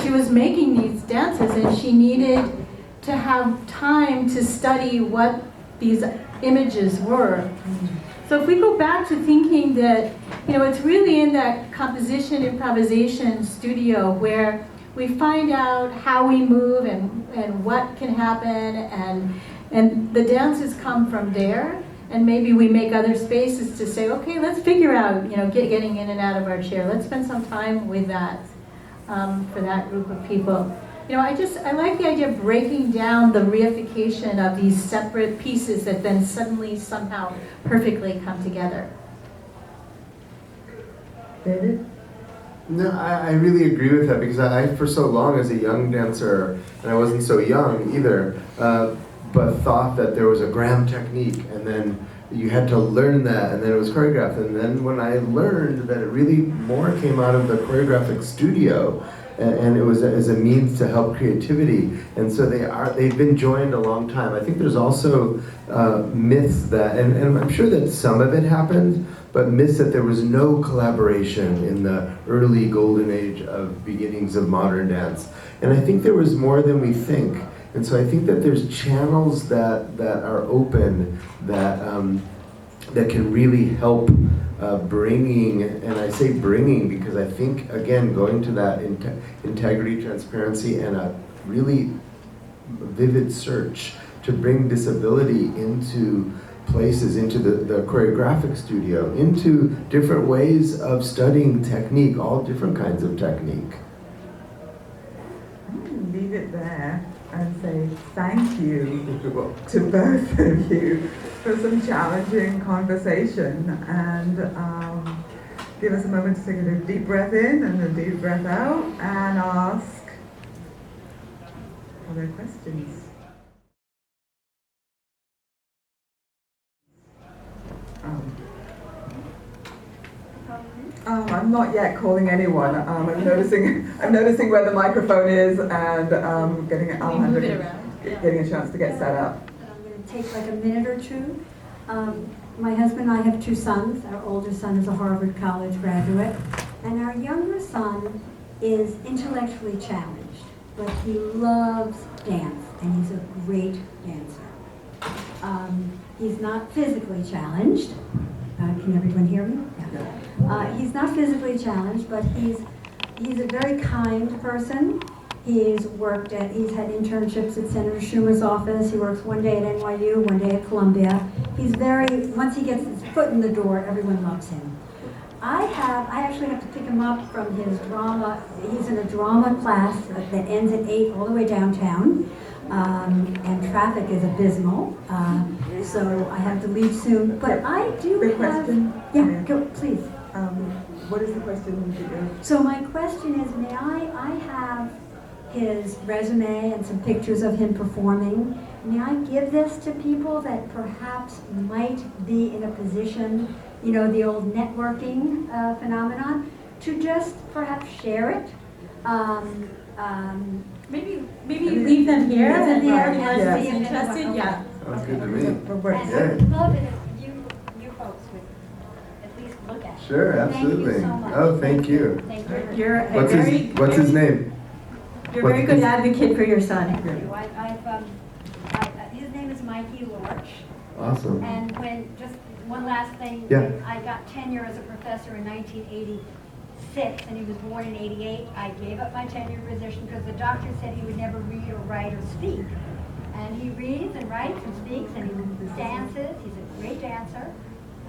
she was making these dances, and she needed to have time to study what these images were. So if we go back to thinking that, it's really in that composition, improvisation studio where we find out how we move and what can happen, and the dances come from there, and maybe we make other spaces to say, okay, let's figure out, getting in and out of our chair. Let's spend some time with that. for that group of people. You know, I like the idea of breaking down the reification of these separate pieces that then suddenly somehow perfectly come together. David? No, I really agree with that because I, for so long as a young dancer, and I wasn't so young either, but thought that there was a gram technique, and then you had to learn that, and then it was choreographed. And then when I learned that it really more came out of the choreographic studio, and it was as a means to help creativity. And so they've been joined a long time. I think there's also myths that, and I'm sure that some of it happened, but myths that there was no collaboration in the early golden age of beginnings of modern dance. And I think there was more than we think. And so I think that there's channels that are open that can really help bringing, and I say bringing because I think, again, going to that integrity, transparency, and a really vivid search to bring disability into places, into the choreographic studio, into different ways of studying technique, all different kinds of technique. I'm going to leave it there and say thank you to both of you for some challenging conversation, and give us a moment to take a deep breath in and a deep breath out and ask, are there questions? I'm not yet calling anyone. I'm noticing where the microphone is, and getting a chance to get set up. I'm going to take like a minute or two. My husband and I have two sons. Our older son is a Harvard College graduate, and our younger son is intellectually challenged, but he loves dance, and he's a great dancer. He's not physically challenged. Can everyone hear me? Yeah. He's not physically challenged, but he's a very kind person. He's had internships at Senator Schumer's office. He works one day at NYU, one day at Columbia. Once he gets his foot in the door, everyone loves him. I actually have to pick him up from his drama. He's in a drama class that ends at 8 all the way downtown. And traffic is abysmal, so I have to leave soon. But I do have... question? Yeah, go, please. What is the question? So my question is, may I have his resume and some pictures of him performing. May I give this to people that perhaps might be in a position, you know, the old networking phenomenon, to just perhaps share it? Maybe leave them here, and Leave them everyone here, who's yeah. interested, yeah. Sounds good to me. And I would love it if you folks would at least look at it. Sure, Thank absolutely. you so much. Oh, thank you. Thank you. You're a What's his name? You're a very good advocate for your son. Thank you. His name is Mikey Lorch. Awesome. And just one last thing. Yeah. When I got tenure as a professor in 1986, and he was born in 88. I gave up my tenure position because the doctor said he would never read or write or speak. And he reads and writes and speaks, and he dances. He's a great dancer,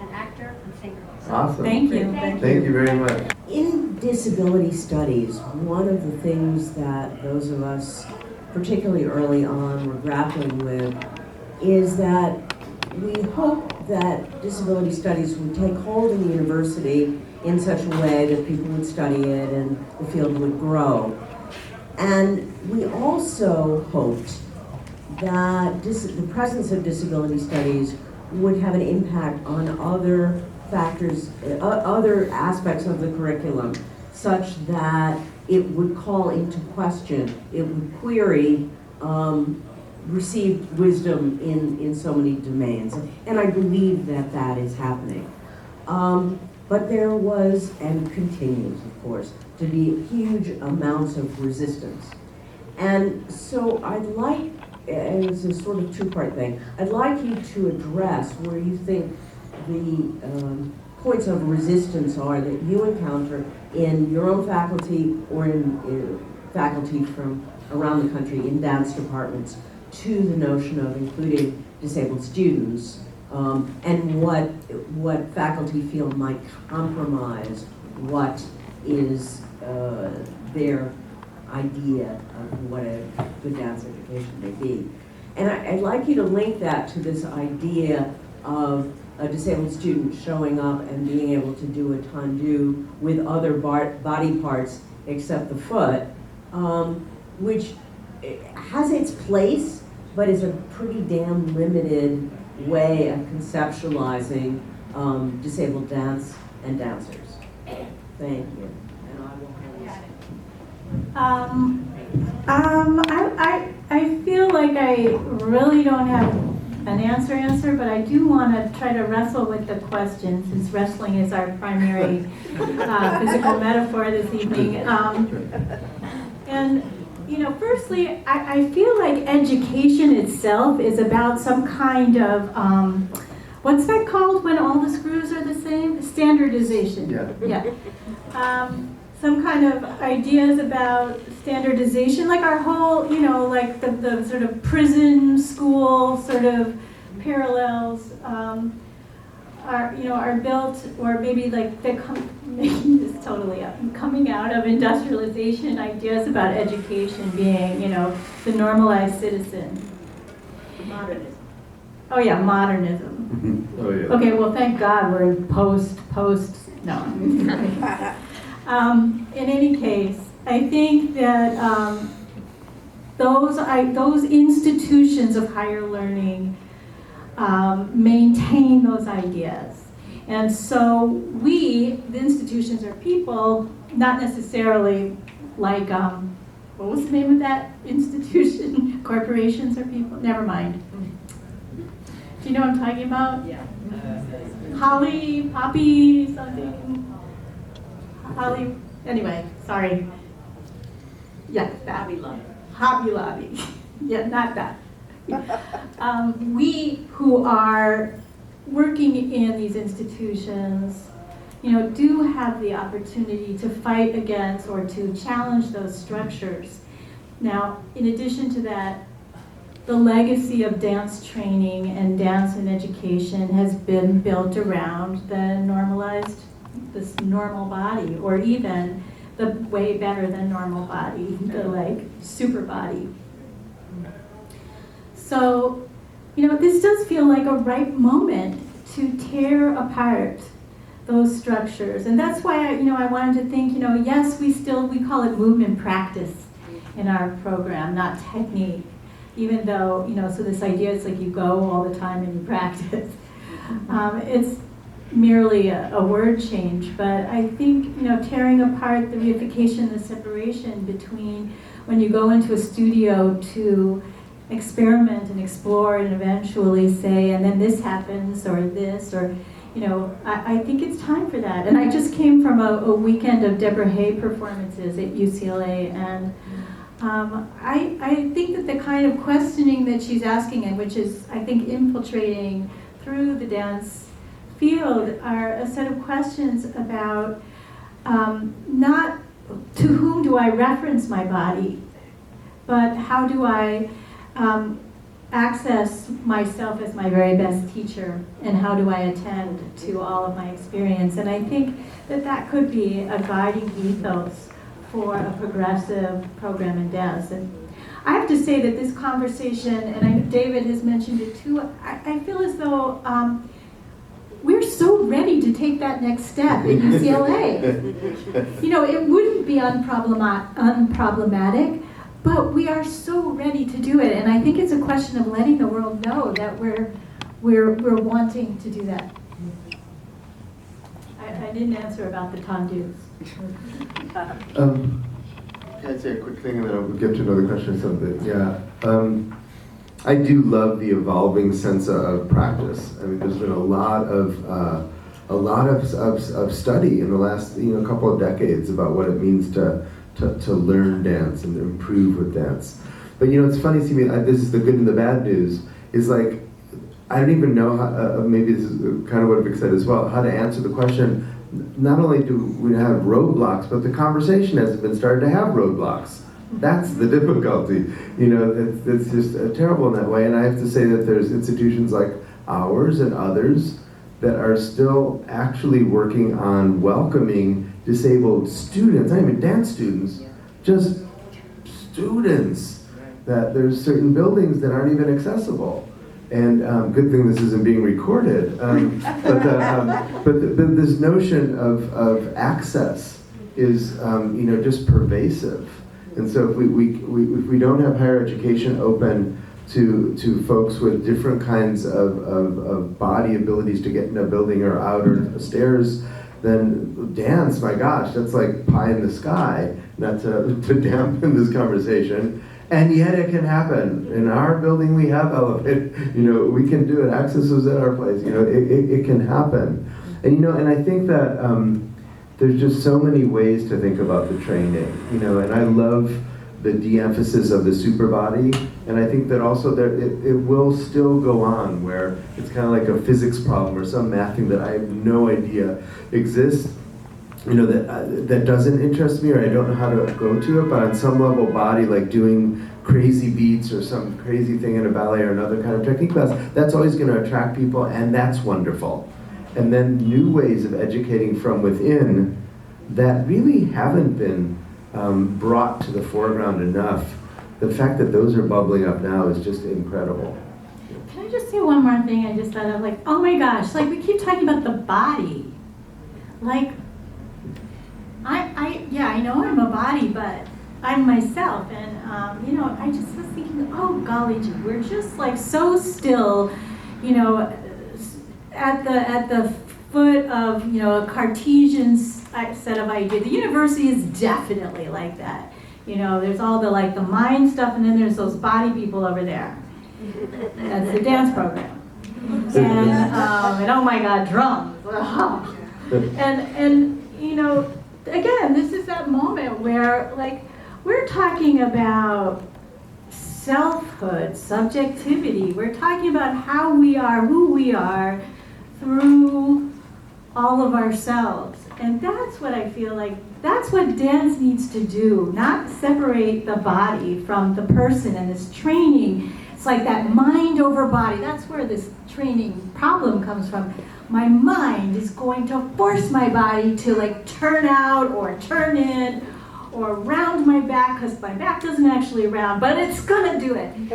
an actor, and singer. So, Awesome. Thank you. Thank Thank you very much. In disability studies, one of the things that those of us, particularly early on, were grappling with is that we hope that disability studies would take hold in the university in such a way that people would study it and the field would grow. And we also hoped that the presence of disability studies would have an impact on other factors, other aspects of the curriculum, such that it would call into question, it would query received wisdom in so many domains. And I believe that that is happening. But there was, and continues, of course, to be huge amounts of resistance. And so I'd like, and it's a sort of two-part thing, I'd like you to address where you think the points of resistance are that you encounter in your own faculty or in faculty from around the country in dance departments to the notion of including disabled students, and what faculty feel might compromise what is their idea of what a good dance education may be. And I'd like you to link that to this idea of a disabled student showing up and being able to do a tendu with other body parts except the foot, which has its place, but is a pretty damn limited way of conceptualizing disabled dance and dancers. Thank you. And I will I feel like I really don't have an answer, but I do want to try to wrestle with the question, since wrestling is our primary physical metaphor this evening. And, you know, firstly, I feel like education itself is about some kind of, what's that called when all the screws are the same? Standardization. Yeah. Some kind of ideas about standardization, like our whole, you know, like the sort of prison school sort of parallels are built, or maybe like they're making this totally up, coming out of industrialization ideas about education being, you know, the normalized citizen. Modernism. Oh yeah, modernism. Oh, yeah. Okay, well, thank God we're in post, no. In any case, I think that those institutions of higher learning maintain those ideas. And so we, the institutions, are people, not necessarily like, what was the name of that institution? Corporations are people? Never mind. Do you know what I'm talking about? Yeah. Holly, Poppy, something. Holly, anyway, sorry. Yeah, that. Hobby Lobby. Hobby Lobby. Yeah, not that. We who are working in these institutions, you know, do have the opportunity to fight against or to challenge those structures. Now, in addition to that, the legacy of dance training and dance and education has been built around the normalized, this normal body, or even the way better than normal body, the like super body. So, you know, this does feel like a right moment to tear apart those structures. And that's why I wanted to think, you know, yes, we call it movement practice in our program, not technique. Even though, you know, so this idea is like you go all the time and you practice. It's merely a word change, but I think, you know, tearing apart the reification, the separation between when you go into a studio to experiment and explore and eventually say, and then this happens, or this, or, you know, I think it's time for that. And I just came from a weekend of Deborah Hay performances at UCLA, and I think that the kind of questioning that she's asking, and which is, I think, infiltrating through the dance field, are a set of questions about not to whom do I reference my body, but how do I access myself as my very best teacher, and how do I attend to all of my experience. And I think that that could be a guiding ethos for a progressive program in dance. And I have to say that this conversation, and I know David has mentioned it too, I feel as though we're so ready to take that next step in UCLA. You know, it wouldn't be unproblematic, but we are so ready to do it. And I think it's a question of letting the world know that we're wanting to do that. I didn't answer about the tondus. Can I say a quick thing and then I'll get to another question or something? Yeah. I do love the evolving sense of practice. I mean, there's been a lot of study in the last couple of decades about what it means to learn dance and improve with dance. But it's funny to me. This is the good and the bad news. Is like I don't even know how. Maybe this is kind of what Vic said as well. How to answer the question. Not only do we have roadblocks, but the conversation hasn't been started to have roadblocks. That's the difficulty. It's just terrible in that way. And I have to say that there's institutions like ours and others that are still actually working on welcoming disabled students, not even dance students, just students, that there's certain buildings that aren't even accessible. And good thing this isn't being recorded. But this notion of access is just pervasive. And so if we don't have higher education open to folks with different kinds of body abilities to get in a building or out or stairs, then dance, my gosh, that's like pie in the sky, not to dampen this conversation. And yet it can happen. In our building we have elevated, we can do it. Access is at our place, it can happen. And and I think that there's just so many ways to think about the training, and I love the de-emphasis of the super body, and I think that also it will still go on where it's kind of like a physics problem or some math thing that I have no idea exists, that doesn't interest me, or I don't know how to go to it, but on some level body, like doing crazy beats or some crazy thing in a ballet or another kind of technique class, that's always going to attract people, and that's wonderful. And then new ways of educating from within that really haven't been brought to the foreground enough. The fact that those are bubbling up now is just incredible. Can I just say one more thing? I just thought of oh my gosh, we keep talking about the body. I know I'm a body, but I'm myself, and I just was thinking, oh golly gee, we're just so still, at the foot of a Cartesian set of ideas. The university is definitely like that. There's all the mind stuff, and then there's those body people over there. That's the dance program, and oh my God, drums, and again, this is that moment where we're talking about selfhood, subjectivity. We're talking about how we are, who we are, through all of ourselves. And that's what I feel that's what dance needs to do, not separate the body from the person. And this training, it's like that mind over body. That's where this training problem comes from. My mind is going to force my body to turn out or turn in or round my back, because my back doesn't actually round, but it's gonna do it. And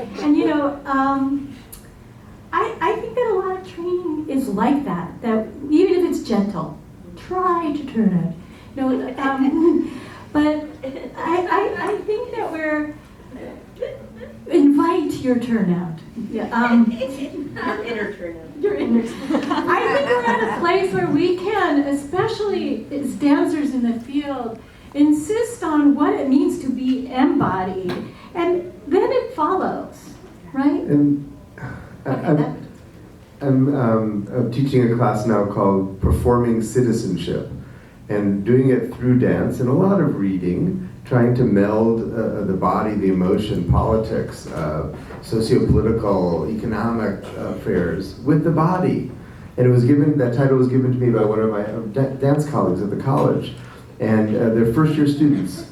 I think that a lot of training is like that even if it's gentle, try to turn out. But I think that we're invite your turnout. Yeah. Your inner turnout. Your inner. I think we're at a place where we can, especially as dancers in the field, insist on what it means to be embodied, and then it follows, right? And I'm teaching a class now called Performing Citizenship, and doing it through dance and a lot of reading, trying to meld the body, the emotion, politics, socio-political, economic affairs with the body. And that title was given to me by one of my dance colleagues at the college, and they're first-year students.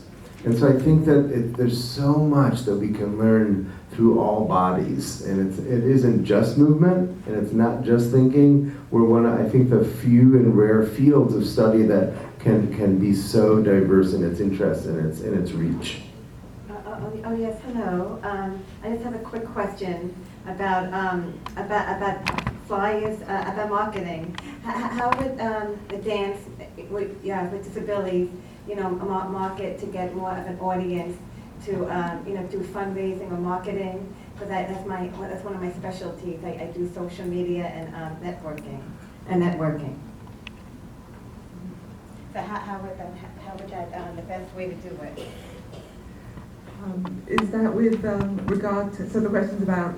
And so I think that there's so much that we can learn through all bodies, and it isn't just movement, and it's not just thinking. We're one of, I think, the few and rare fields of study that can be so diverse in its interest and its reach. Oh yes, hello. I just have a quick question about flyers, about marketing. How would the dance with disabilities, market to get more of an audience to do fundraising or marketing? Because that's one of my specialties. I do social media and networking. So how would that the best way to do it? Is that with regard to, so the question's about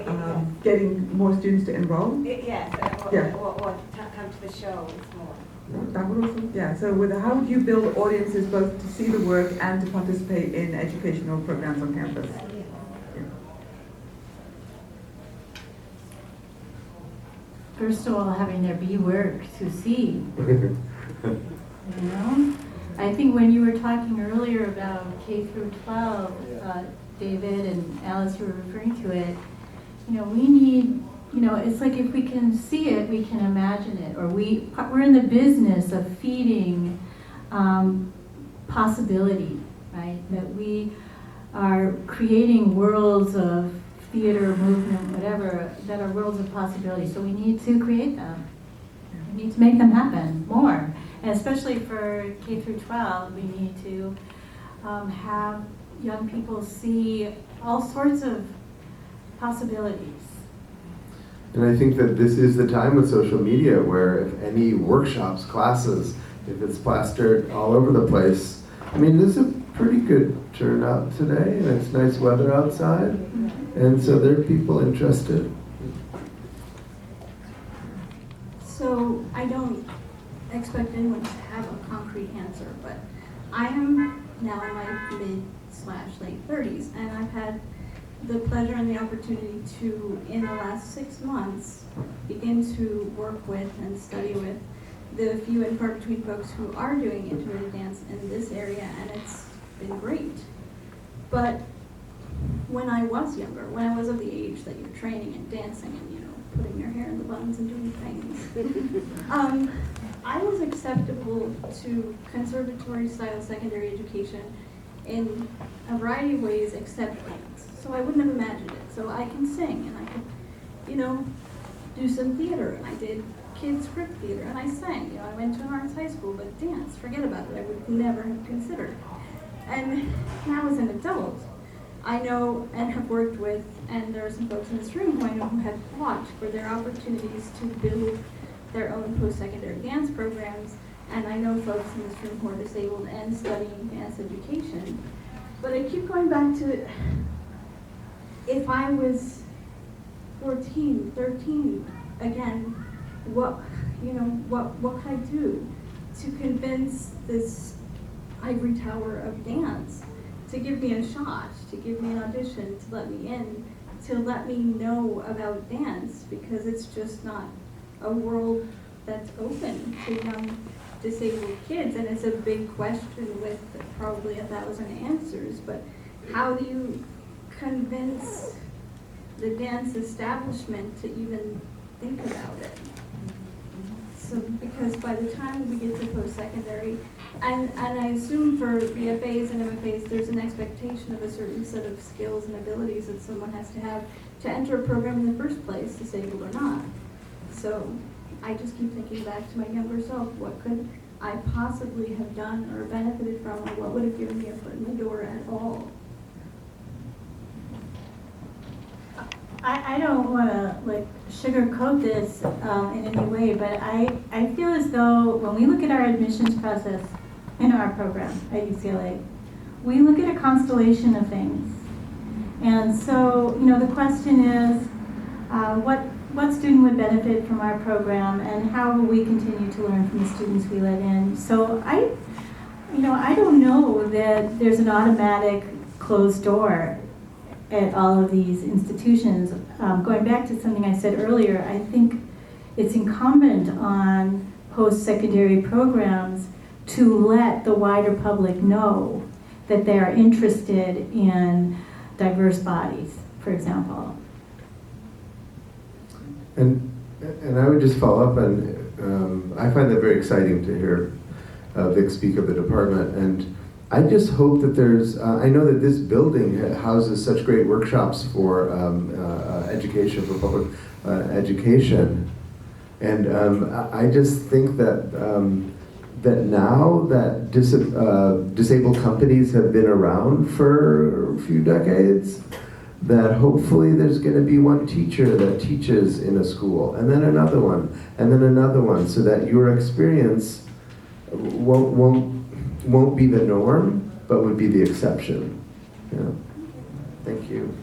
getting more students to enroll? Yes, Yeah. or come to the show more. That would also, yeah. So how would you build audiences both to see the work and to participate in educational programs on campus? First of all, having there be work to see. I think when you were talking earlier about K through 12, David and Alice were referring to it, we need, it's like if we can see it, we can imagine it, or we're in the business of feeding possibility, right? That we are creating worlds of theater, movement, whatever, that are worlds of possibility. So we need to create them. We need to make them happen more. And especially for K through 12, we need to have young people see all sorts of possibilities. And I think that this is the time with social media where if any workshops, classes, if it's plastered all over the place, I mean, this is a pretty good turnout today, and it's nice weather outside, and so there are people interested. So I don't expect anyone to have a concrete answer, but I am now in my mid/late 30s, and I've had the pleasure and the opportunity to, in the last 6 months, begin to work with and study with the few and far between folks who are doing intermittent dance in this area, and it's been great. But when I was younger, when I was of the age that you're training and dancing and, you know, putting your hair in the buns and doing things, I was acceptable to conservatory-style secondary education in a variety of ways except dance. So I wouldn't have imagined it. So I can sing, and I could, you know, do some theater, and I did kids script theater, and I sang. You know, I went to an arts high school, but dance, forget about it. I would never have considered. And now as an adult, I know and have worked with, and there are some folks in this room who I know who have fought for their opportunities to build their own post-secondary dance programs, and I know folks in this room who are disabled and studying dance education. But I keep going back to, if I was 14, 13, again, what could I do to convince this ivory tower of dance to give me a shot, to give me an audition, to let me in, to let me know about dance, because it's just not a world that's open to young disabled kids, and it's a big question with probably 1,000 answers. But how do you convince the dance establishment to even think about it? So, because by the time we get to post-secondary, and I assume for BFAs and MFAs, there's an expectation of a certain set of skills and abilities that someone has to enter a program in the first place, disabled or not. So I just keep thinking back to my younger self. What could I possibly have done or benefited from, or what would have given me a foot in the door at all? I don't want to like sugarcoat this in any way, but I feel as though when we look at our admissions process in our program at UCLA, we look at a constellation of things. And so, you know, the question is, what student would benefit from our program, and how will we continue to learn from the students we let in? So I don't know that there's an automatic closed door at all of these institutions. Going back to something I said earlier, I think it's incumbent on post-secondary programs to let the wider public know that they are interested in diverse bodies, for example. And I would just follow up, and I find that very exciting to hear Vic speak of the department, and I just hope that there's, I know that this building houses such great workshops for education, for public education, and I just think that that now that disabled companies have been around for a few decades, that hopefully there's going to be one teacher that teaches in a school, and then another one, and then another one, so that your experience won't be the norm, but would be the exception. Yeah. Thank you.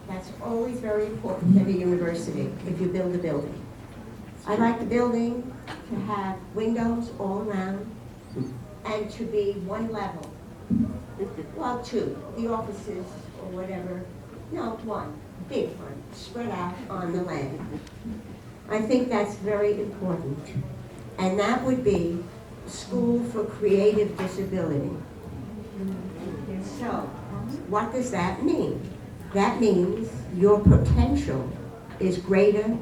That's always very important at a university, if you build a building. I like the building to have windows all around and to be one level. Well, two, the offices or whatever. No, one, big one, spread out on the land. I think that's very important. And that would be School for Creative Disability. So, what does that mean? That means your potential is greater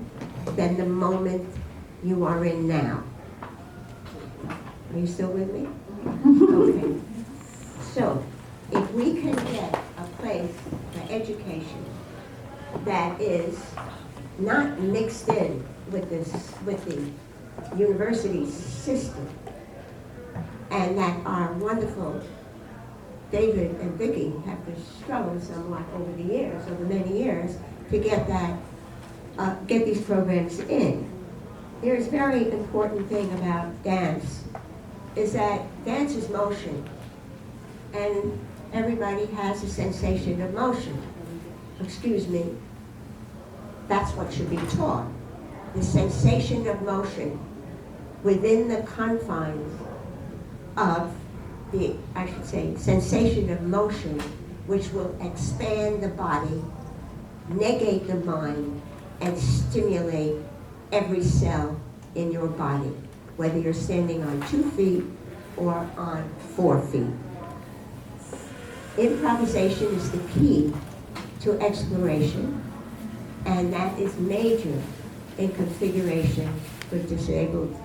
than the moment you are in now. Are you still with me? Okay. So, if we can get a place for education that is not mixed in with the university system, and that our wonderful David and Vicki have to struggle somewhat over the years, over many years, to get get these programs in. There's a very important thing about dance, is that dance is motion, and everybody has a sensation of motion. Excuse me, that's what should be taught. The sensation of motion within the confines of the, I should say, sensation of motion, which will expand the body, negate the mind, and stimulate every cell in your body, whether you're standing on 2 feet or on 4 feet. Improvisation is the key to exploration, and that is major in configuration for disabled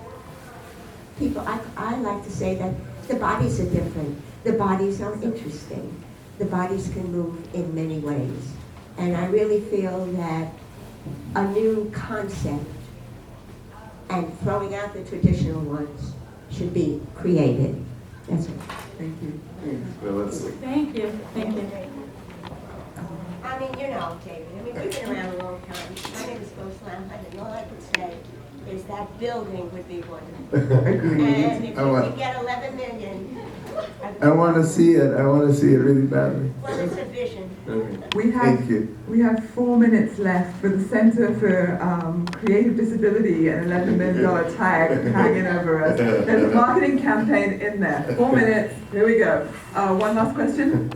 people. I like to say that the bodies are different. The bodies are interesting. The bodies can move in many ways. And I really feel that a new concept and throwing out the traditional ones should be created. That's it. Thank you. Well, let's see. Thank you, thank you. I mean, you know, David, I mean, we've been around a long time. My name is Doris, and all I could say is that building would be wonderful. And if you could get 11 million. I want to see it. I want to see it really badly. Well, it's a vision. Okay. Thank you. We have 4 minutes left for the Center for Creative Disability and $11 million tag hanging over us. There's a marketing campaign in there. 4 minutes. Here we go. One last question.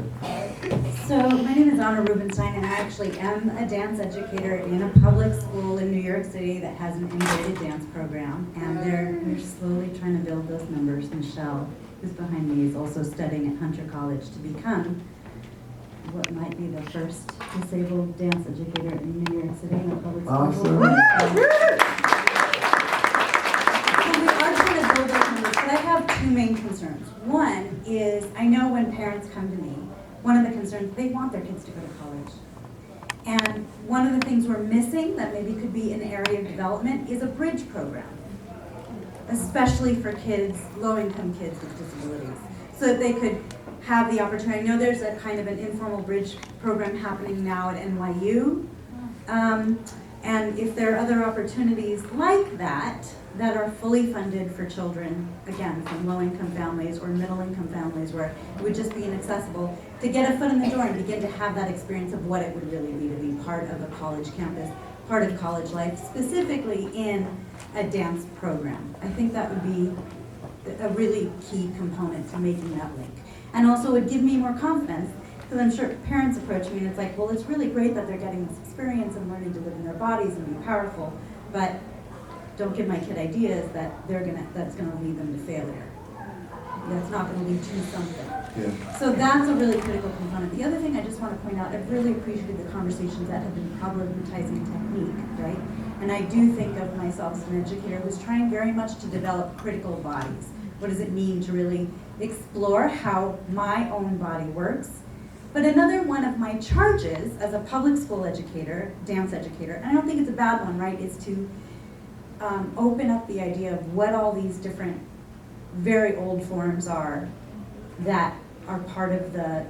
So my name is Anna Rubenstein, and I actually am a dance educator in a public school in New York City that has an integrated dance program, and they're slowly trying to build those numbers. Michelle, who's behind me, is also studying at Hunter College to become what might be the first disabled dance educator in New York City in a public school. Awesome. So we are trying to build those numbers, but I have 2 main concerns. One is, I know when parents come to me, one of the concerns, they want their kids to go to college. And one of the things we're missing that maybe could be an area of development is a bridge program, especially for kids, low-income kids with disabilities, so that they could have the opportunity. I know there's a kind of an informal bridge program happening now at NYU. And if there are other opportunities like that, that are fully funded for children, again, from low-income families or middle-income families, where it would just be inaccessible, to get a foot in the door and begin to have that experience of what it would really be to be part of a college campus, part of college life, specifically in a dance program. I think that would be a really key component to making that link. And also would give me more confidence, because I'm sure parents approach me and it's like, well, it's really great that they're getting this experience and learning to live in their bodies and be powerful, but don't give my kid ideas that that's gonna lead them to failure. That's not gonna lead to something. Yeah. So that's a really critical component. The other thing I just want to point out, I've really appreciated the conversations that have been problematizing technique, right? And I do think of myself as an educator who's trying very much to develop critical bodies. What does it mean to really explore how my own body works? But another one of my charges as a public school educator, dance educator, and I don't think it's a bad one, right, is to open up the idea of what all these different very old forms are that are part of the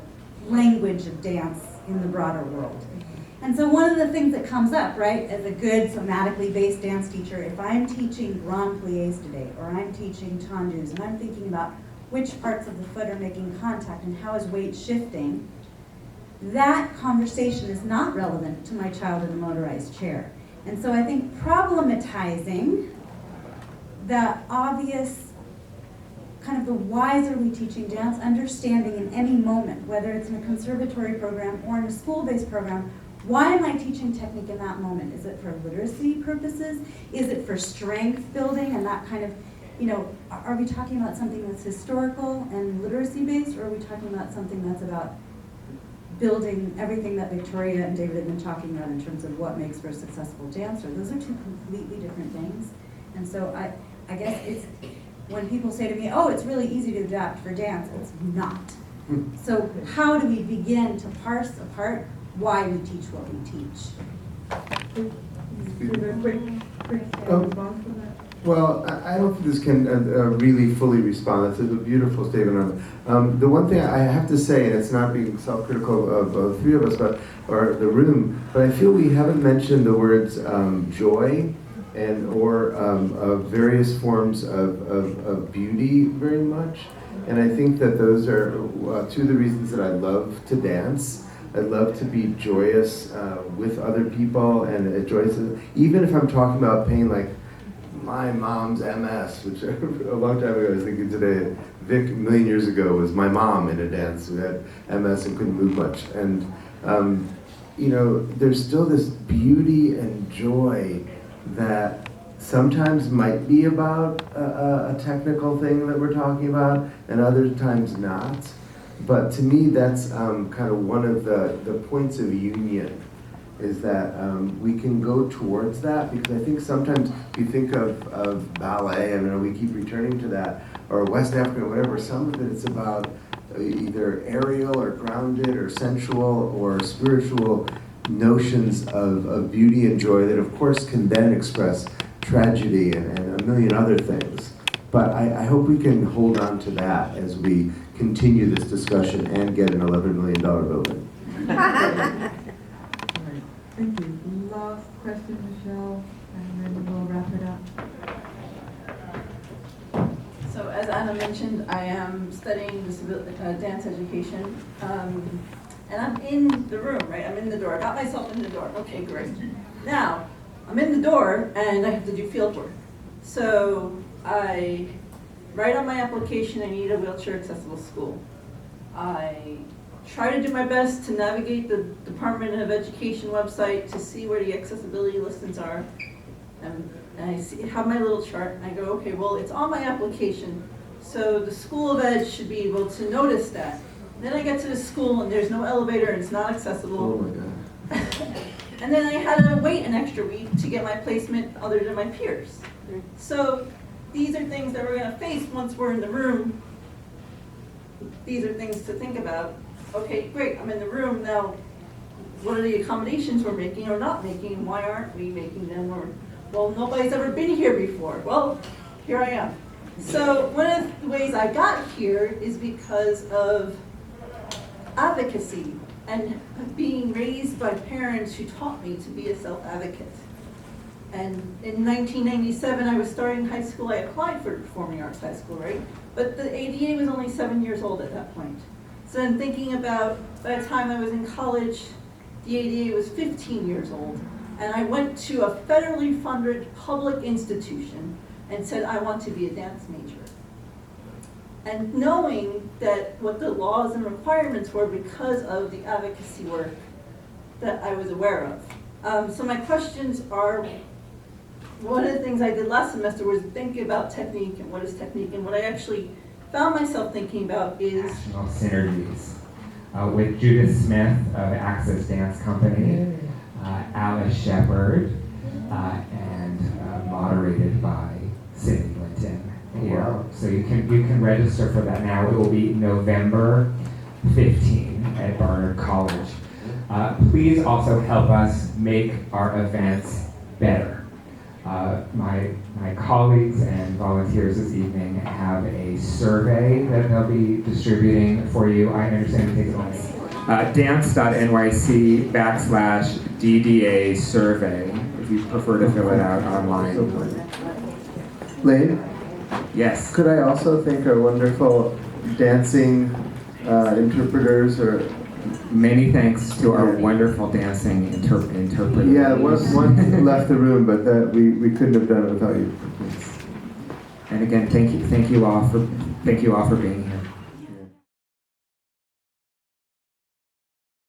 language of dance in the broader world. And so one of the things that comes up, right, as a good somatically based dance teacher, if I'm teaching grand pliés today, or I'm teaching tendus, and I'm thinking about which parts of the foot are making contact and how is weight shifting, that conversation is not relevant to my child in a motorized chair. And so I think problematizing the obvious, kind of the whys are we teaching dance, understanding in any moment, whether it's in a conservatory program or in a school-based program, why am I teaching technique in that moment? Is it for literacy purposes? Is it for strength building and that kind of, you know, are we talking about something that's historical and literacy-based, or are we talking about something that's about building everything that Victoria and David have been talking about in terms of what makes for a successful dancer? Those are 2 completely different things. And so I guess when people say to me, oh, it's really easy to adapt for dance, it's not. So how do we begin to parse apart why we teach what we teach? Give a quick response to that. Well, I don't think this can really fully respond. That's a beautiful statement. The one thing I have to say, and it's not being self-critical of the three of us, or the room, but I feel we haven't mentioned the words joy or various forms of beauty very much. And I think that those are two of the reasons that I love to dance. I love to be joyous with other people and joyous, even if I'm talking about pain, like my mom's MS, which a long time ago I was thinking today, Vic a million years ago was my mom in a dance who had MS and couldn't move much. And you know, there's still this beauty and joy that sometimes might be about a technical thing that we're talking about, and other times not. But to me, that's kind of one of the points of union, is that we can go towards that, because I think sometimes you think of ballet, I mean, we keep returning to that, or West African or whatever, some of it's about either aerial or grounded or sensual or spiritual notions of beauty and joy that of course can then express tragedy and a million other things. But I hope we can hold on to that as we continue this discussion and get an $11 million building. All right, thank you. Last question, Michelle, and then we'll wrap it up. So as Anna mentioned, I am studying dance education, and I'm in the room, right? I'm in the door. I got myself in the door. Okay, great. Now, I'm in the door, and I have to do field work. So I write on my application, I need a wheelchair accessible school. I try to do my best to navigate the Department of Education website to see where the accessibility listings are. And I have my little chart, and I go, okay, well, it's on my application, so the School of Ed should be able to notice that. Then I get to the school, and there's no elevator, and it's not accessible. Oh my God. And then I had to wait an extra week to get my placement other than my peers. So these are things that we're going to face once we're in the room. These are things to think about. Okay, great, I'm in the room now. What are the accommodations we're making or not making? Why aren't we making them? Or, well, nobody's ever been here before. Well, here I am. So one of the ways I got here is because of advocacy and being raised by parents who taught me to be a self-advocate. And in 1997, I was starting high school. I applied for Performing Arts High School, right? But the ADA was only 7 years old at that point. So then thinking about, by the time I was in college, the ADA was 15 years old. And I went to a federally funded public institution and said, I want to be a dance major. And knowing that what the laws and requirements were because of the advocacy work that I was aware of. So my questions are, one of the things I did last semester was thinking about technique and what is technique, and what I actually found myself thinking about is national synergies with Judith Smith of Access Dance Company, Alice Shepard, and moderated by Sydney Linton here. Wow. So you can register for that now. It will be November 15 at Barnard College. Please also help us make our events better. My colleagues and volunteers this evening have a survey that they'll be distributing for you. I understand it takes only dance.nyc/DDA survey if you prefer to fill it out online. Lane, Yes. could I also thank our wonderful dancing interpreters or Many thanks to our wonderful dancing interpreters. yeah, one left the room, but that we couldn't have done it without you. And again, thank you all for being here.